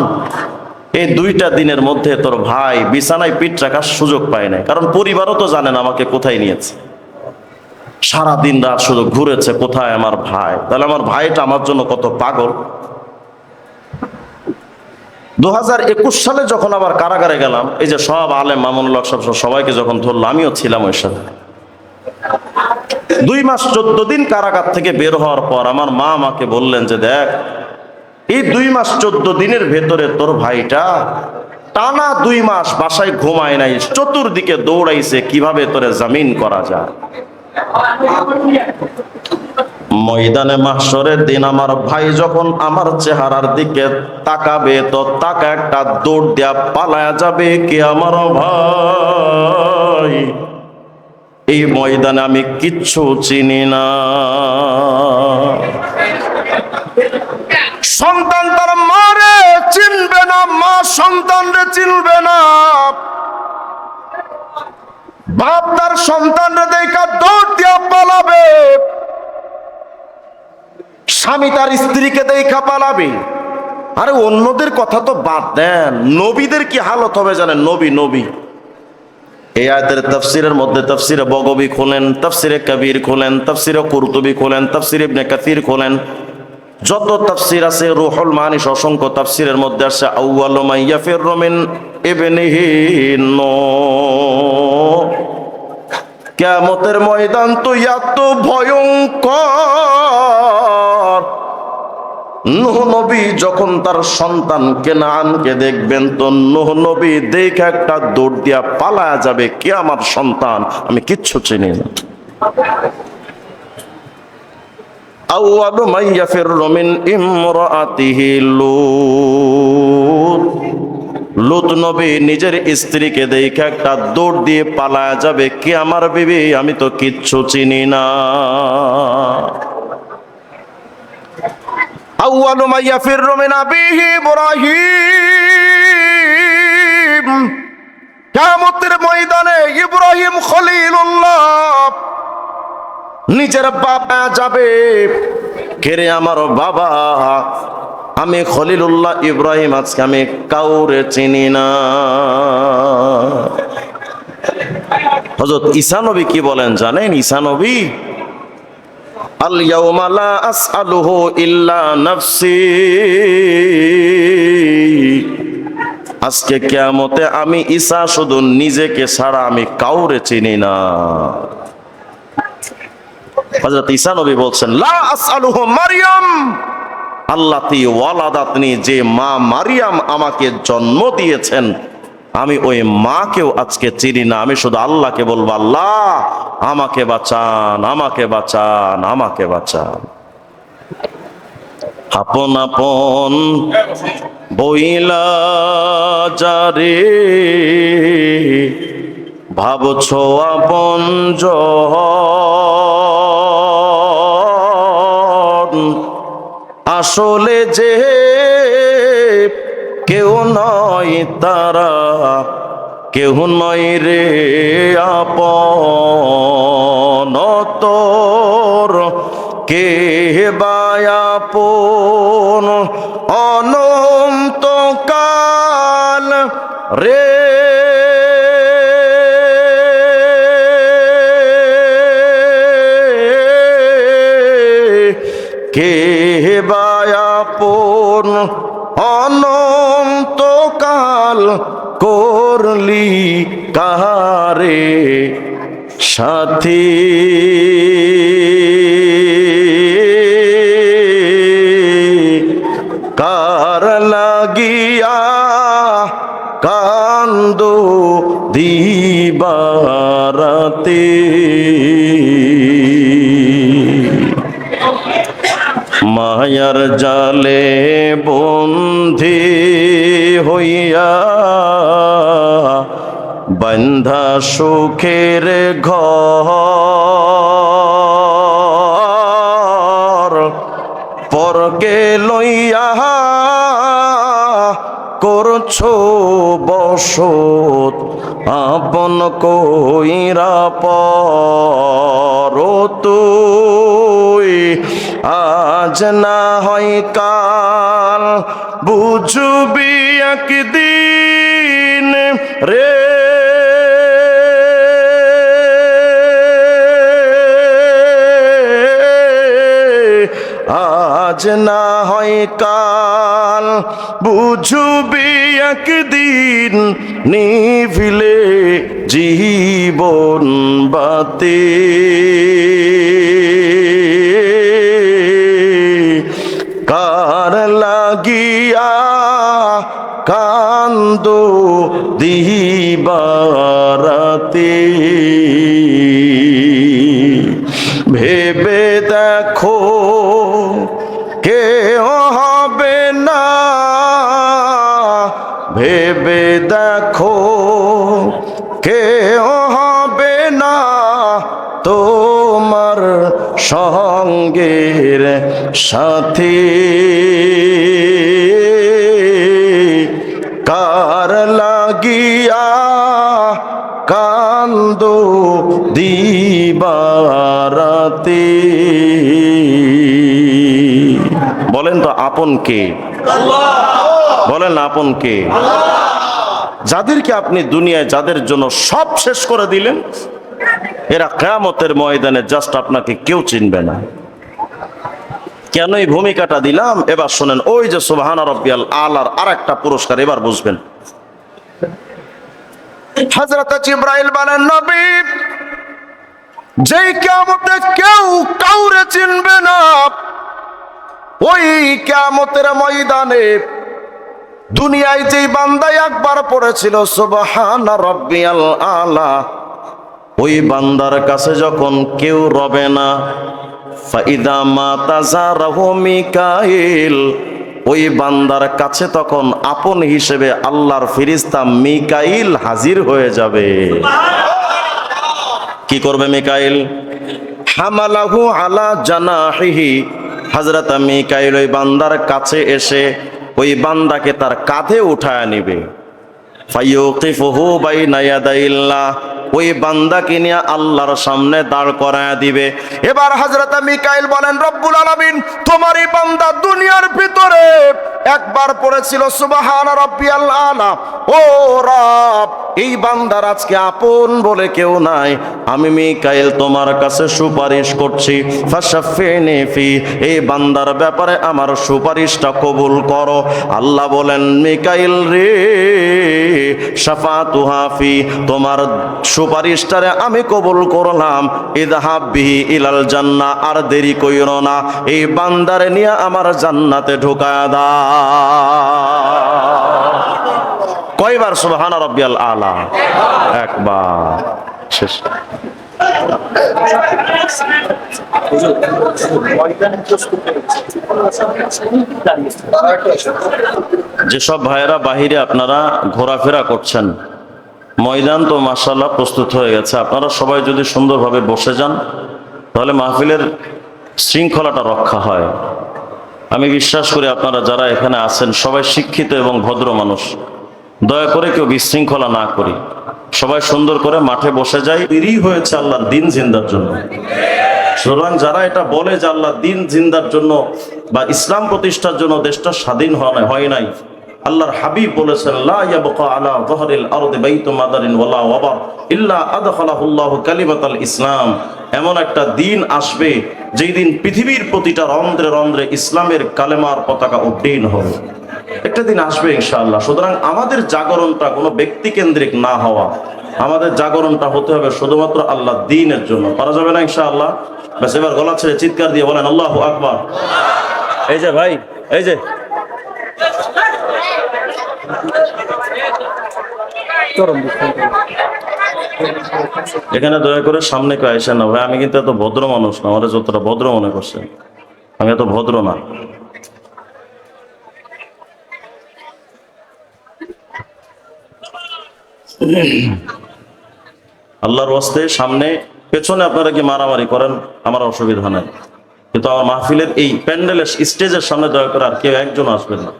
Speaker 1: এই 2টা দিনের মধ্যে তোর ভাই বিছানায় পিঠ রাখার সুযোগ পায় নাই, কারণ পরিবারও তো জানেন আমাকে কোথায় নিয়েছে, সারা দিন রাত শুধু ঘুরেছে কোথায় আমার ভাই। তাহলে আমার ভাইটা আমার জন্য কত পাগল। 2021 সালে যখন আবার কারাগারে গেলাম, এই যে সব আলেম মামুনুল হক সবাইকে যখন ধরলো, আমিও ছিলাম ওই সাথে। 2 মাস 14 দিন কারাগার থেকে বের হওয়ার পর আমার মা আমাকে বললেন যে দেখ, এই 2 মাস 14 দিনের ভেতরে তোর ভাইটা টানা 2 মাস বাসায় ঘুমায় নাই, চতুর্দিকে দৌড়াইছে কিভাবে তোরে জামিন করা যায়। ময়দানে মাহশরের দিন আমার ভাই যখন আমার চেহারার দিকে তাকাবে, তো তাকা একটা দৌড় দিয়া পালায়া যাবে, কে আমার ভাই, এই ময়দানে আমি কিচ্ছু চিনি না। সন্তান তার মারে চিনবে না, মা সন্তানরে চিনবে না, বাপ তার সন্তানরে দেখা দৌড় দিয়া পালাবে, স্বামী তার স্ত্রীকে দেখা পালাবে। আরে অন্যদের কথা তো বাদ দেন, নবীদের কি হালত হবে জানেন? নবী এই আয়াতের তাফসীরের মধ্যে তাফসীরে বগবী খোলেন, তাফসীরে কবির খোলেন, তাফসীরে কুরতুবী খোলেন, তাফসীরে ইবনে কাসির খোলেন, যত তাফসীর আছে, রুহুল মানি অসংখ্য তাফসীরের মধ্যে আছে আউয়ালু মান ইয়াফিরু মিন ইবনিহি নূহ। কিয়ামতের ময়দান তো এত ভয়ঙ্কর, নূহ নবী যখন তার সন্তান কেনানকে দেখবেন, তো নূহ নবী দেখে একটা দৌড় দিয়া পালায়া যাবে, কে আমার সন্তান, আমি কিচ্ছু চিনি না। আউয়ালু মান ইয়াফিরু মিন ইমরাআতিহি লূত। লূত নবী নিজের স্ত্রীকে দেখে একটা দৌড় দিয়ে পালায়া যাবে, কে আমার বিবি, আমি তো কিচ্ছু চিনি না। আউয়ালু মান ইয়াফিরু মিন আবিহি ইব্রাহিম। কিয়ামতের ময়দানে ইব্রাহিম খলিলুল্লাহ নিজের বাবা যাবে, কেরে আমার বাবা, আমি খলিলুল্লাহ ইব্রাহিম, আজকে আমি কাউরে চিনি না। হযরত ঈসা নবী কি বলেন জানেন? ঈসা নবী, আল ইয়াউমা লা আসআলুহু ইল্লা নাফসি, আজকে কিয়ামতে আমি ঈসা শুধু নিজেকে ছাড়া আমি কাউরে চিনি না। হযরত ঈসা নবী বলছেন লা আসআলুহু মারইয়াম, আল্লাতি ওয়ালাদাতনি, যে মা মারিয়াম আমাকে জন্ম দিয়েছেন, আমি ওই মাকেও আজকে চিনি না। আমি শুধু আল্লাহকে বলবো, আল্লাহ আমাকে বাঁচান, আমাকে বাঁচান, আমাকে বাঁচান। আপন আপন বইলা যারে ভাবছ আপনজন, আসলে যে কেউ নয় তারা, কেউ নয় রে আপন তোর, কে বা আপন অনন্তকাল রে। কে বা আপন অনন্তকাল করলি কাহারে সাথী, কার লাগিয়া কান্দো দিবারাতে। মায়ার জালে বন্ধি হইয়া বান্ধা সুখের ঘর, পরকে লইয়া করছো বসত, আপন কইরা পর তুই আজ না হয় কাল, বুঝবি একদিন রে। আজ না হয় কাল, বুঝবি একদিন নিভিলে জীবন বাতি। কার লাগিয়া কান্দো দিবারাতে, ভেবে দেখো কেউ হবে না, ভেবে দেখো কেউ হবে না তোমার সঙ্গের সাথী। কার লাগিয়া কান্দো দিবারাতে। বলেন তো আপন কে? বলেন আপন কে? যাদেরকে আপনি দুনিয়ায় যাদের জন্য সব শেষ করে দিলেন, এরা কিয়ামতের ময়দানে জাস্ট আপনাকে কেউ চিনবে না। কেন এই ভূমিকাটা দিলাম এবার শোনেন। ওই যে সুবহানা রাব্বিয়াল আলার আরেকটা পুরস্কার এবার বুঝবেন। হযরত জিবরাইল বলেন, নবী যেই কিয়ামতে কেউ কাউরে চিনবে না, ওই কিয়ামতের ময়দানে দুনিয়ায় যেই বান্দা একবার পড়েছিল সুবহানা রাব্বিয়াল আলা, ওই বান্দার কাছে যখন কেউ রবে না, ফাইদা মাতা জারাহু মিকাইল, ওই বান্দার কাছে তখন আপন হিসেবে আল্লাহর ফেরেশতা মিকাইল হাজির হয়ে যাবে। কি করবে মিকাইল? হামালাহু আলা জানাহিহি, হযরত মিকাইল ওই বান্দার কাছে এসে ওই বান্দাকে তার কাঁধে উঠায় নিবে। ফায়ুকিফুহু বাইনা ইয়াদাইল্লাহ, ওই বান্দাকে নিয়ে আল্লাহর সামনে দাঁড় করায় দিবে। এবার হযরত মিকাইল বলেন, রব্বুল আলামিন তোমার এই বান্দা দুনিয়ার ভিতরে একবার পড়েছিল সুবহানা রাব্বিয়াল আলা। ও রব, এই বান্দার আজকে আপন বলে কেউ নাই, আমি মিকাইল তোমার কাছে সুপারিশ করছি, ফাশাফিনি ফি, এই বান্দার ব্যাপারে আমার সুপারিশটা কবুল করো। আল্লাহ বলেন, মিকাইল রে, শাফাতুহা ফি, তোমার সুপারিশটারে আমি কবুল করলাম, ইযহাব বিহি ইলাল জান্নাহ, আর দেরি কইরো না, এই বান্দারে নিয়ে আমার জান্নাতে ঢুকায়া দাও। কয়বার সুবহানা রাব্বিয়াল আলা? একবার। শেষ। যেসব ভাইয়েরা বাহিরে আপনারা ঘোরাফেরা করছেন, ময়দান তো মাশাআল্লাহ প্রস্তুত হয়ে গেছে, আপনারা সবাই যদি সুন্দরভাবে বসে যান তাহলে মাহফিলের শৃঙ্খলাটা রক্ষা হয়। আমি বিশ্বাস করি আপনারা যারা এখানে আছেন সবাই শিক্ষিত এবং ভদ্র মানুষ, দয়া করে কেউ বিশৃঙ্খলা না করি, সবাই সুন্দর করে মাঠে বসে যাই। তৈরি হয়েছে আল্লাহর দিন জিন্দার জন্য। সুতরাং যারা এটা বলে যে আল্লাহ দিন জিন্দার জন্য বা ইসলাম প্রতিষ্ঠার জন্য দেশটা স্বাধীন হয় নাই, আল্লাহর হাবিব বলেছেন, লা ইয়াবকা আলা যহরিল আরদি বাইতুম মাদারিন ওয়ালা ওয়াবা ইল্লা আদখালাহুল্লাহু কালিমাতাল ইসলাম। এমন একটা দিন আসবে যেই দিন পৃথিবীর প্রতিটা রন্ধ্রে রন্ধ্রে ইসলামের কালেমার পতাকা উড্ডীন হবে। একটা দিন আসবে ইনশাআল্লাহ। সুতরাং আমাদের জাগরণটা কোনো ব্যক্তি কেন্দ্রিক না হওয়া, আমাদের জাগরণটা হতে হবে শুধুমাত্র আল্লাহ দ্বীনের জন্য। পারা যাবে না ইনশাআল্লাহ? ব্যাস, এবার গলা ছেড়ে চিৎকার দিয়ে বলেন আল্লাহু আকবার। এই যে ভাই, এই যে এখানে দয়া করে সামনে কেউ আসেন না ভাই, আমি কিন্তু এত ভদ্র মানুষ না, আমার যতটা ভদ্র মনে করছেন আমি এত ভদ্র না। আল্লাহর ওয়াস্তে সামনে পেছনে আপনারা কি মারামারি করেন, আমার অসুবিধা নাই, কিন্তু আমার মাহফিলের এই প্যান্ডেলের স্টেজের সামনে দয়া করে আর কেউ একজন আসবেন না,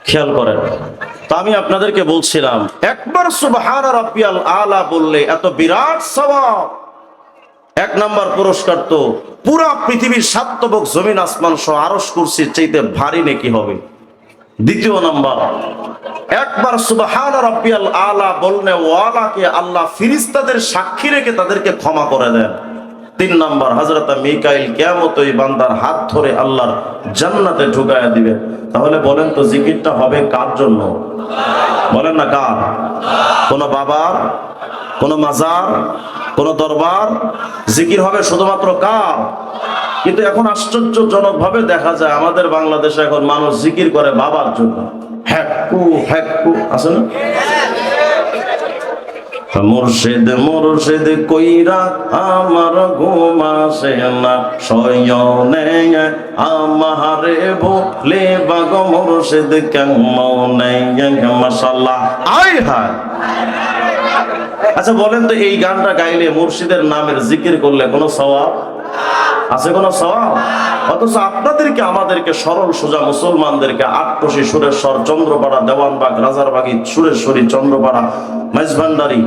Speaker 1: খেয়াল করেন। তা আমি আপনাদেরকে বলছিলাম, একবার সুবহানা রাব্বিয়াল আলা বললে এত বিরাট সওয়াব। এক নাম্বার পুরস্কার তো পুরা পৃথিবীর সাতবক জমিন আসমান সহ আরশ কুরসির চাইতে ভারী নেকি হবে। দ্বিতীয় নাম্বার, একবার সুবহানা রাব্বিয়াল আলা বলনে ওয়ালাকে আল্লাহ ফেরেশতাদের সাক্ষী রেখে তাদেরকে ক্ষমা করে দেন। তিন নাম্বার, হযরত মিকাইল কিয়ামত ওই বান্দার হাত ধরে আল্লাহর জান্নাতে ঢুকায়া দিবে। তাহলে বলেন তো জিকিরটা হবে কার জন্য? বলেন না কার? কোন বাবার, কোন মাজার, কোন দরবার? জিকির হবে শুধুমাত্র কার? কিন্তু এখন আশ্চর্যজনক ভাবে দেখা যায় আমাদের বাংলাদেশে এখন মানুষ জিকির করে বাবার জন্য। হ্যাকু হ্যাকু আছে না? মুর্শিদ মুর্শিদ কইরা আমার ঘুম আসে না, শয়নে আমারে ভুলে বাগ মুর্শিদ কেমনে। মাশাআল্লাহ, আয় হায়। আচ্ছা বলেন তো, এই গানটা গাইলে মুর্শিদের নামের জিকির করলে কোনো সওয়াব আছে? কোনো সওয়াব? অথচ আপনাদেরকে আমাদেরকে সরল সোজা মুসলমানদেরকে আটটসি, সুরেশ্বর, চন্দ্রপাড়া, দেওয়ানবাগ, রাজারবাগী, সুরেশ্বরী, চন্দ্রপাড়া, মাইজভান্ডারি,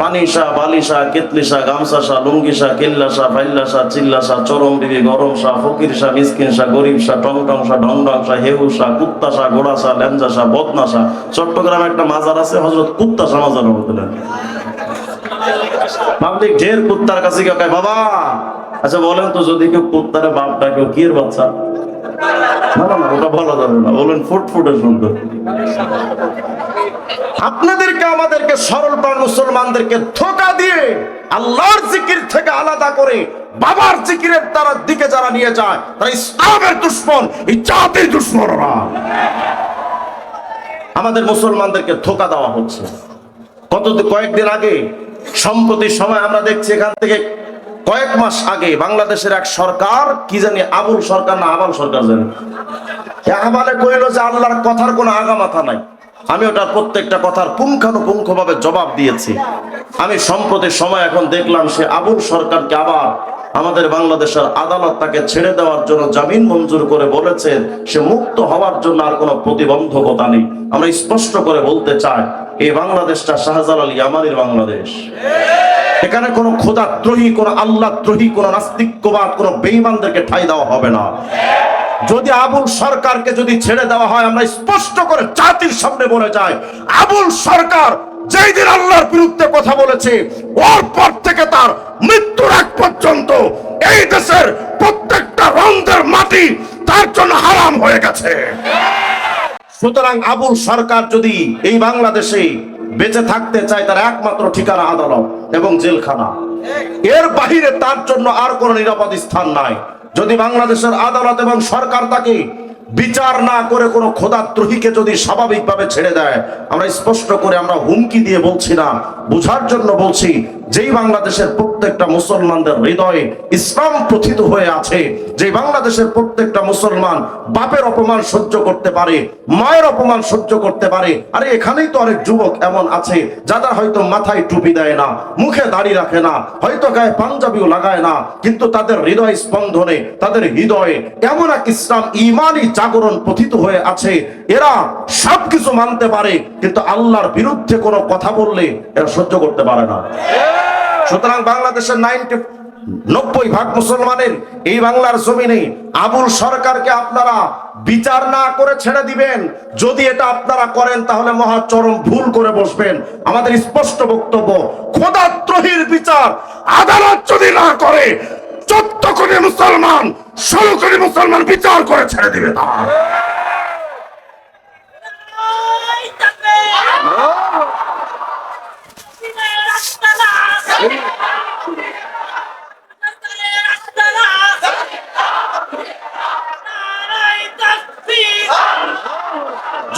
Speaker 1: পানিশা, বালিশা, কেতলিশা, গামছাশা, লুঙ্গিশা, কিল্লাশা, ফাইল্লাশা, চিল্লাশা, চরমবিবি, গরমশা, ফকিরশা, মিসকিনশা, গরিবশা, টংটংশা, ঢংঢংশা, হেহুশা, কুত্তাশা, গোড়াশা, ল্যাঞ্জাশা, বদনাশা। চট্টগ্রামে একটা মাজার আছে হযরত কুত্তাশা মাজার বলতেন। পাবলিক ঢের কুত্তার কাছে কাকায় বাবা। আচ্ছা বলেন তো, যদি কেউ কুত্তারে বাপ ডাকে, কি এর বাচ্চা? না না না, ওটা বলা যাবে না, বলেন ফুটফুটে সুন্দর। আপনাদেরকে আমাদেরকে সরল প্রাণ মুসলমানদেরকে ধোঁকা দিয়ে আল্লাহর জিকির থেকে আলাদা করে বাবার জিকিরের তার দিকে যারা নিয়ে যায়, তারা ইসলামের দুশমন, এই জাতির দুশমন। আমাদের মুসলমানদেরকে ধোঁকা দেওয়া হচ্ছে। কয়েকদিন আগে, সম্প্রতি সময় আমরা দেখছি, এখান থেকে কয়েক মাস আগে বাংলাদেশের এক সরকার, কি জানি আবুল সরকার না আবাল সরকার জানি, আহ্বানে কইল যে আল্লাহর কথার কোনো আগামাথা নাই। আমি ওটার প্রত্যেকটা কথার পুঙ্খানুপুঙ্খ ভাবে জবাব দিয়েছি। আমি সম্প্রতি সময় এখন দেখলাম সে আবুল সরকারকে আবার আমাদের বাংলাদেশের আদালত তাকে ছেড়ে দেওয়ার জন্য জামিন মঞ্জুর করে বলেছেন সে মুক্ত হওয়ার জন্য আর কোনো প্রতিবন্ধকতা নেই। আমরা স্পষ্ট করে বলতে চাই, এই বাংলাদেশটা শাহজালাল ইয়ামানির বাংলাদেশ। এখানে কোনো খোদাদ্রোহী, কোনো আল্লাহদ্রোহী, কোনো নাস্তিক্যবাদ, কোনো বেঈমানদেরকে ঠাঁই দেওয়া হবে না। যদি আবুল সরকারকে যদি ছেড়ে দেওয়া হয়, আমরা স্পষ্ট করে জাতির সামনে বলে যাই, আবুল সরকার যেই দিন আল্লাহর বিরুদ্ধে কথা বলেছে, ওর পর থেকে তার মৃত্যুর আগ পর্যন্ত এই দেশের প্রত্যেকটা রন্ধ্রের মাটি তার জন্য হারাম হয়ে গেছে। সুতরাং আবুল সরকার যদি এই বাংলাদেশে বেঁচে থাকতে চায়, তার একমাত্র ঠিকানা আদালত এবং জেলখানা। এর বাহিরে তার জন্য আর কোনো নিরাপদ স্থান নাই। যদি বাংলাদেশের আদালত এবং সরকার তাকে বিচার না করে কোনো খোদাদ্রোহীকে যদি স্বাভাবিকভাবে ছেড়ে দেয়, আমরা স্পষ্ট করে আমরা হুমকি দিয়ে বলছি না, বোঝার জন্য বলছি, যেই বাংলাদেশের প্রত্যেকটা মুসলমানদের হৃদয়ে ইসলাম প্রথিত হয়ে আছে, যে বাংলাদেশের প্রত্যেকটা মুসলমান বাপের অপমান সহ্য করতে পারে, মায়ের অপমান সহ্য করতে পারে। আরে এখানেই তো অনেক যুবক এমন আছে যারা হয়তো মাথায় টুপি দেয় না, মুখে দাড়ি রাখে না, হয়তো গায়ে পাঞ্জাবিও লাগায় না, কিন্তু তাদের হৃদয় স্পন্দনে, তাদের হৃদয়ে এমন এক ইসলাম ঈমানি জাগরণ পথিত হয়ে আছে। এরা সবকিছু মানতে পারে, কিন্তু আল্লাহর বিরুদ্ধে কোনো কথা বললে এরা সহ্য করতে পারে না। সুতরাং বাংলাদেশের 90% মুসলমানের এই বাংলার জমিনে আবুল সরকারকে আপনারা বিচার না করে ছেড়ে দিবেন। যদি এটা আপনারা করেন তাহলে মহা চরম ভুল করে বসবেন। আমাদের স্পষ্ট বক্তব্য, খোদাদ্রোহীর বিচার আদালত যদি না করে, 14 কোটি মুসলমান, 16 কোটি মুসলমান বিচার করে ছেড়ে দিবে।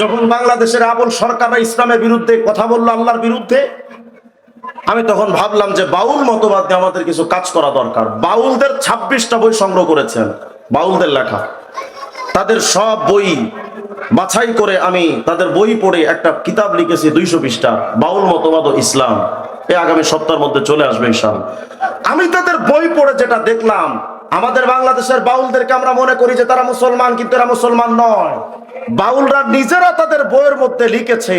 Speaker 1: যখন বাংলাদেশের আবুল সরকাররা ইসলামের বিরুদ্ধে কথা বললো, আল্লাহর বিরুদ্ধে, আমি তখন ভাবলাম যে বাউল মতবাদ নিয়ে আমাদের কিছু কাজ করা দরকার। বাউলদের 26টা বই সংগ্রহ করেছেন, বাউলদের লেখা, তাদের সব বই বাছাই করে আমি তাদের বই পড়ে একটা কিতাব লিখেছি 200 পৃষ্ঠা, বাউল মতবাদ ও ইসলাম। আগামী সপ্তাহের মধ্যে চলে আসবে ইনশাআল্লাহ। আমি তাদের বই পড়ে যেটা দেখলাম, আমাদের বাংলাদেশের বাউলদেরকে আমরা মনে করি যে তারা মুসলমান, কিন্তু এরা মুসলমান নয়। বাউলরা নিজেরা তাদের বইয়ের মধ্যে লিখেছে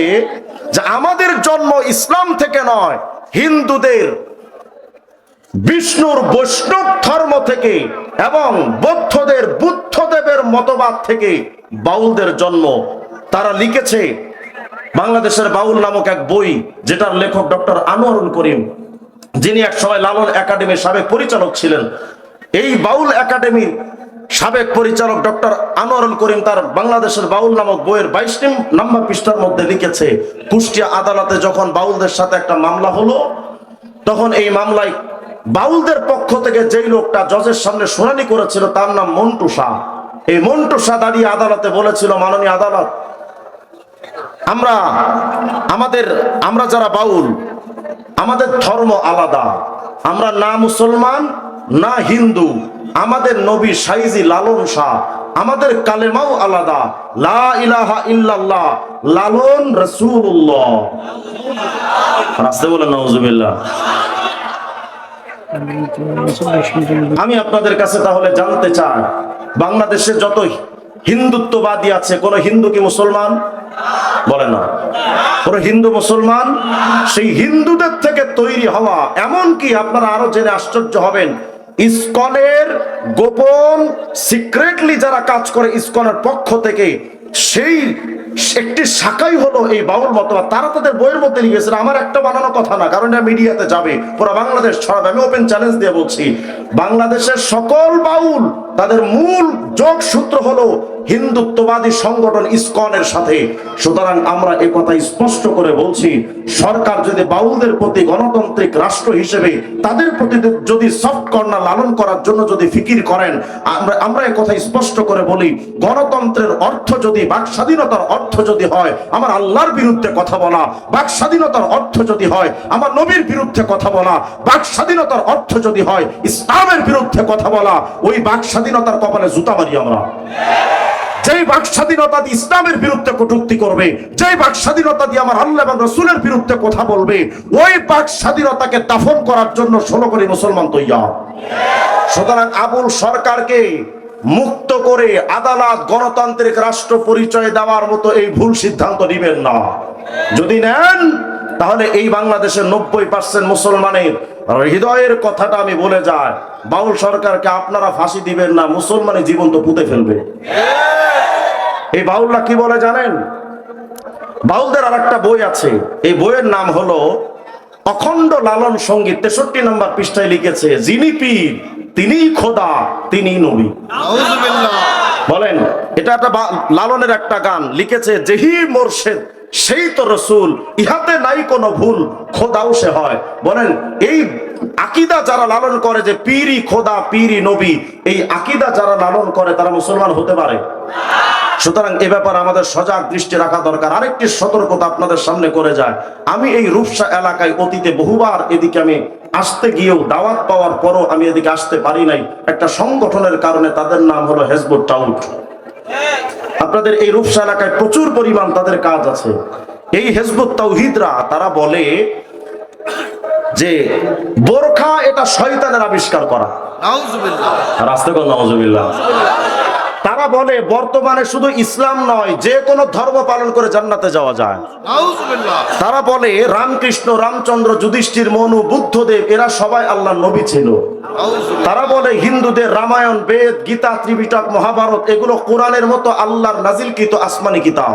Speaker 1: যে আমাদের জন্ম ইসলাম থেকে নয়, হিন্দুদের বিষ্ণুর বৈষ্ণব ধর্ম থেকে এবং বৌদ্ধদের বুদ্ধদেবের মতবাদ থেকে বাউলদের জন্ম। তারা লিখেছে বাংলাদেশের বাউল নামক এক বই, যেটার লেখক ডক্টর আনোয়ারুল করিম, যিনি এক সময় লালন একাডেমির সাবেক পরিচালক ছিলেন। এই বাউল একাডেমির সাবেক পরিচালক ডক্টর আনোয়ারুল করিম তার বাংলাদেশের বাউল নামক বইয়ের 22 নম্বর পৃষ্ঠার মধ্যে লিখেছে, কুষ্টিয়া আদালতে যখন বাউলদের সাথে একটা মামলা হলো, তখন এই মামলায় বাউলদের পক্ষ থেকে যেই লোকটা জজের সামনে শুনানি করেছিল তার নাম মন্টু শাহ। এই মন্টু শাহ দাঁড়িয়ে আদালতে বলেছিল, মাননীয় আদালত, আমরা যারা বাউল, আমাদের ধর্ম আলাদা, আমরা না মুসলমান না হিন্দু, আমাদের নবী সাইজি লালন শাহ, আমাদের কালেমাও আলাদা, লা ইলাহা ইল্লাল্লাহ লালন রাসূলুল্লাহ। রাস্তে বলেন নাউজুবিল্লাহ। আমি আপনাদের কাছে তাহলে জানতে চাই, বাংলাদেশে যত হিন্দুত্ববাদী আছে, কোন হিন্দু কি মুসলমান? বলে না। কোন হিন্দু মুসলমান? সেই হিন্দুদের থেকে তৈরি হওয়া, এমনকি আপনারা আরো জেনে আশ্চর্য হবেন, ইসকনের গোপন সিক্রেটলি যারা কাজ করে ইসকনের পক্ষ থেকে, সেই একটি শাখাই হলো এই বাউল মতবাদ। তারা তাদের বইয়ের মধ্যে লিখেছে, আমার একটা বানানো কথা না, কারণ এটা মিডিয়াতে যাবে, পুরো বাংলাদেশ ছড়াবে। আমি ওপেন চ্যালেঞ্জ দিয়ে বলছি, বাংলাদেশের সকল বাউল তাদের মূল যোগসূত্র হলো হিন্দুত্ববাদী সংগঠন ইসকনের সাথে। সুতরাং আমরা এই কথা স্পষ্ট করে বলছি, সরকার যদি বাউলদের প্রতি গণতান্ত্রিক রাষ্ট্র হিসেবে তাদের প্রতি যদি সফট কর্নার লালন করার জন্য যদি ফিকির করেন, আমরা এই কথা স্পষ্ট করে বলি, গণতন্ত্রের অর্থ যদি, বাক স্বাধীনতার অর্থ যদি হয় আমার আল্লাহর বিরুদ্ধে কথা বলা, বাক স্বাধীনতার অর্থ যদি হয় আমার নবীর বিরুদ্ধে কথা বলা, বাক স্বাধীনতার অর্থ যদি হয় ইসলামের বিরুদ্ধে কথা বলা, ওই বাক স্বাধীনতার কপালে জুতা মারি আমরা। যেই বাক স্বাধীনতা দিয়ে ইসলামের বিরুদ্ধে কটূক্তি করবে, যেই বাক স্বাধীনতা দিয়ে আমার আল্লাহ এবং রাসূলের বিরুদ্ধে কথা বলবে, ওই বাক স্বাধীনতাকে দাফন করার জন্য 16 কোটি মুসলমান তৈয়ার। সুতরাং আবুল সরকারকে মুক্ত করে আদালত গণতান্ত্রিক রাষ্ট্র পরিচয় দেওয়ার মতো এই ভুল সিদ্ধান্ত নেবেন না। যদি নেন তাহলে এই বাংলাদেশের 90% মুসলমানের হৃদয়ের কথাটা আমি বলে যাই, বাউল সরকারকে আপনারা ফাঁসি দিবেন না, মুসলমানের জীবন তো পুঁতে ফেলবে। এই বাউলরা কি বলে জানেন? বাউলদের আর একটা বই আছে, এই বইয়ের নাম হলো অখণ্ড লালন সঙ্গীত। 63 নম্বর পৃষ্ঠায় লিখেছে, যিনি পীর তিনিই খোদা তিনিই নবী। বলেন, এটা একটা লালনের একটা গান লিখেছে, যেহি মোরশেদ সেই তো রসুল, ইহাতে নাই কোনো ভুল, খোদাও সে হয়। বলেন, এই আকীদা যারা লালন করে যে পীরই খোদা পীরই নবী, এই আকীদা যারা লালন করে তারা মুসলমান হতে পারে? সুতরাং এ ব্যাপারে আমাদের সজাগ দৃষ্টি রাখা দরকার। আরেকটি সতর্কতা আপনাদের সামনে করে যায়, আমি এই রূপসা এলাকায় অতীতে বহুবার এদিকে আমি আসতে গিয়েও দাওয়াত পাওয়ার পরও আমি এদিকে আসতে পারি নাই একটা সংগঠনের কারণে, তাদের নাম হলো হেজবুত তাওহীদ। আপনাদের এই রূপসা এলাকায় প্রচুর পরিমাণ তাদের কাজ আছে। এই হেজবুত তাওহীদরা তারা বলে যে বোরখা এটা শয়তানের আবিষ্কার করা। নাউজুবিল্লাহ। আর আস্তে করে নাউজুবিল্লাহ। তারা বলে বর্তমানে শুধু ইসলাম নয়, যে কোনো ধর্ম পালন করে জান্নাতে যাওয়া যায়। তারা বলে রামকৃষ্ণ, রামচন্দ্র, যুধিষ্ঠির, মনু, বুদ্ধদেব এরা সবাই আল্লাহর নবী ছিল। তারা বলে হিন্দুদের রামায়ণ, বেদ, গীতা, ত্রিপিটক, মহাভারত এগুলো কোরআনের মতো আল্লাহর নাজিলকৃত আসমানি কিতাব।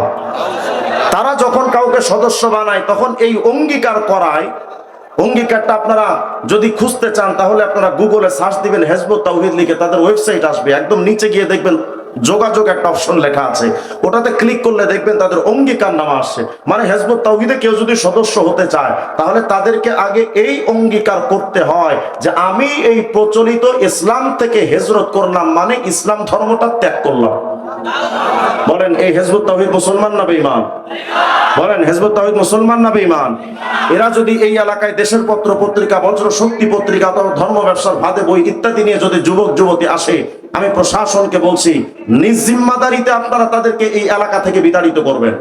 Speaker 1: তারা যখন কাউকে সদস্য বানায় তখন এই অঙ্গীকার করায়, অঙ্গীকারটা আপনারা যদি খুঁজতে চান তাহলে আপনারা গুগলে সার্চ দিবেন হেজবুত তাওহীদ লিখে, তাদের ওয়েবসাইট আসবে। একদম নিচে গিয়ে দেখবেন যোগাযোগ একটা অপশন লেখা আছে, ওটাতে ক্লিক করলে দেখবেন তাদের অঙ্গীকার নামা আসছে। মানে হেজবুত তাওহীদে কেউ যদি সদস্য হতে চায় তাহলে তাদেরকে আগে এই অঙ্গীকার করতে হয় যে আমি এই প্রচলিত ইসলাম থেকে হিজরত করলাম, মানে ইসলাম ধর্মটা ত্যাগ করলাম। বলেন, এই হেজবুত তাওহীদ মুসলমান না বেঈমান? বলেন, হেজবুত তাওহীদ মুসলমান না বেঈমান? এরা যদি এই এলাকায় দেশের পত্র পত্রিকা, বজ্র শক্তি পত্রিকা অথবা ধর্ম ব্যবসার ভাদে বই ইত্যাদি নিয়ে যদি যুবক যুবতী আসে, আমি প্রশাসনকে বলছি নিজ জিম্মাদারিতে আপনারা তাদেরকে এই এলাকা থেকে বিতাড়িত করবেন।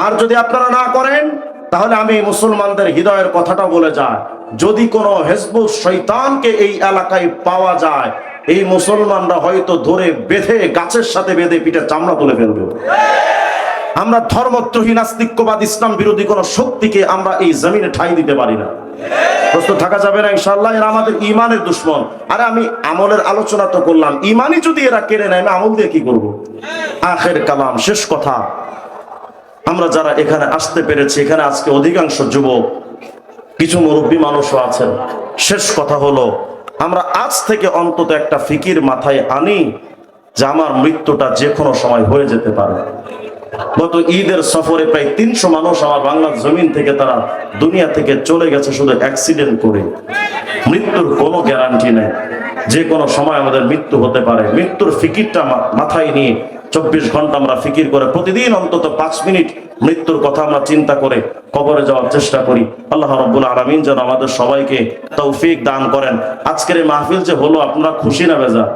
Speaker 1: আর যদি আপনারা না করেন তাহলে আমি মুসলমানদের হৃদয়ের কথাটা বলে যায়, যদি কোনো হেজবুত শয়তানকে এই এলাকায় পাওয়া যায়, এই মুসলমানরা হয়তো ধরে বেঁধে গাছের সাথে বেঁধে পিঠের চামড়া তুলে ফেলবে। আমরা ধর্মদ্রোহী, নাস্তিক্যবাদ, ইসলাম বিরোধী কোন শক্তিকে আমরা এই জমিনে ঠাঁই দিতে পারি না। প্রস্তুত থাকা যাবে না ইনশাআল্লাহ। এরা আমাদের ইমানের দুশ্মন। আরে আমি আমলের আলোচনা তো করলাম, ইমানই যদি এরা কেড়ে নেয়, আমি আমল দিয়ে কি করবো? আখের কালাম, শেষ কথা, আমরা যারা এখানে আসতে পেরেছি, এখানে আজকে অধিকাংশ যুবক, কিছু মুরব্বী মানুষও আছেন। শেষ কথা হলো, আমরা আজ থেকে অন্তত একটা ফিকির মাথায় আনি যে আমার মৃত্যুটা যে কোনো সময় হয়ে যেতে পারে। গত ঈদের সফরে প্রায় 300 মানুষ আমার বাংলার জমিন থেকে তারা দুনিয়া থেকে চলে গেছে শুধু অ্যাক্সিডেন্ট করে। মৃত্যুর কোনো গ্যারান্টি নেই, যে কোনো সময় আমাদের মৃত্যু হতে পারে। মৃত্যুর ফিকিরটা মাথায় নিয়ে 24 ঘন্টা আমরা ফিকির করে প্রতিদিন অন্তত 5 মিনিট মৃত্যুর কথা আমরা চিন্তা করে কবরে যাওয়ার চেষ্টা করি। আল্লাহ রাব্বুল আলামিন যেন আমাদের সবাইকে তৌফিক দান করেন। আজকের এই মাহফিল যে হলো, আপনারা খুশি না বেজার?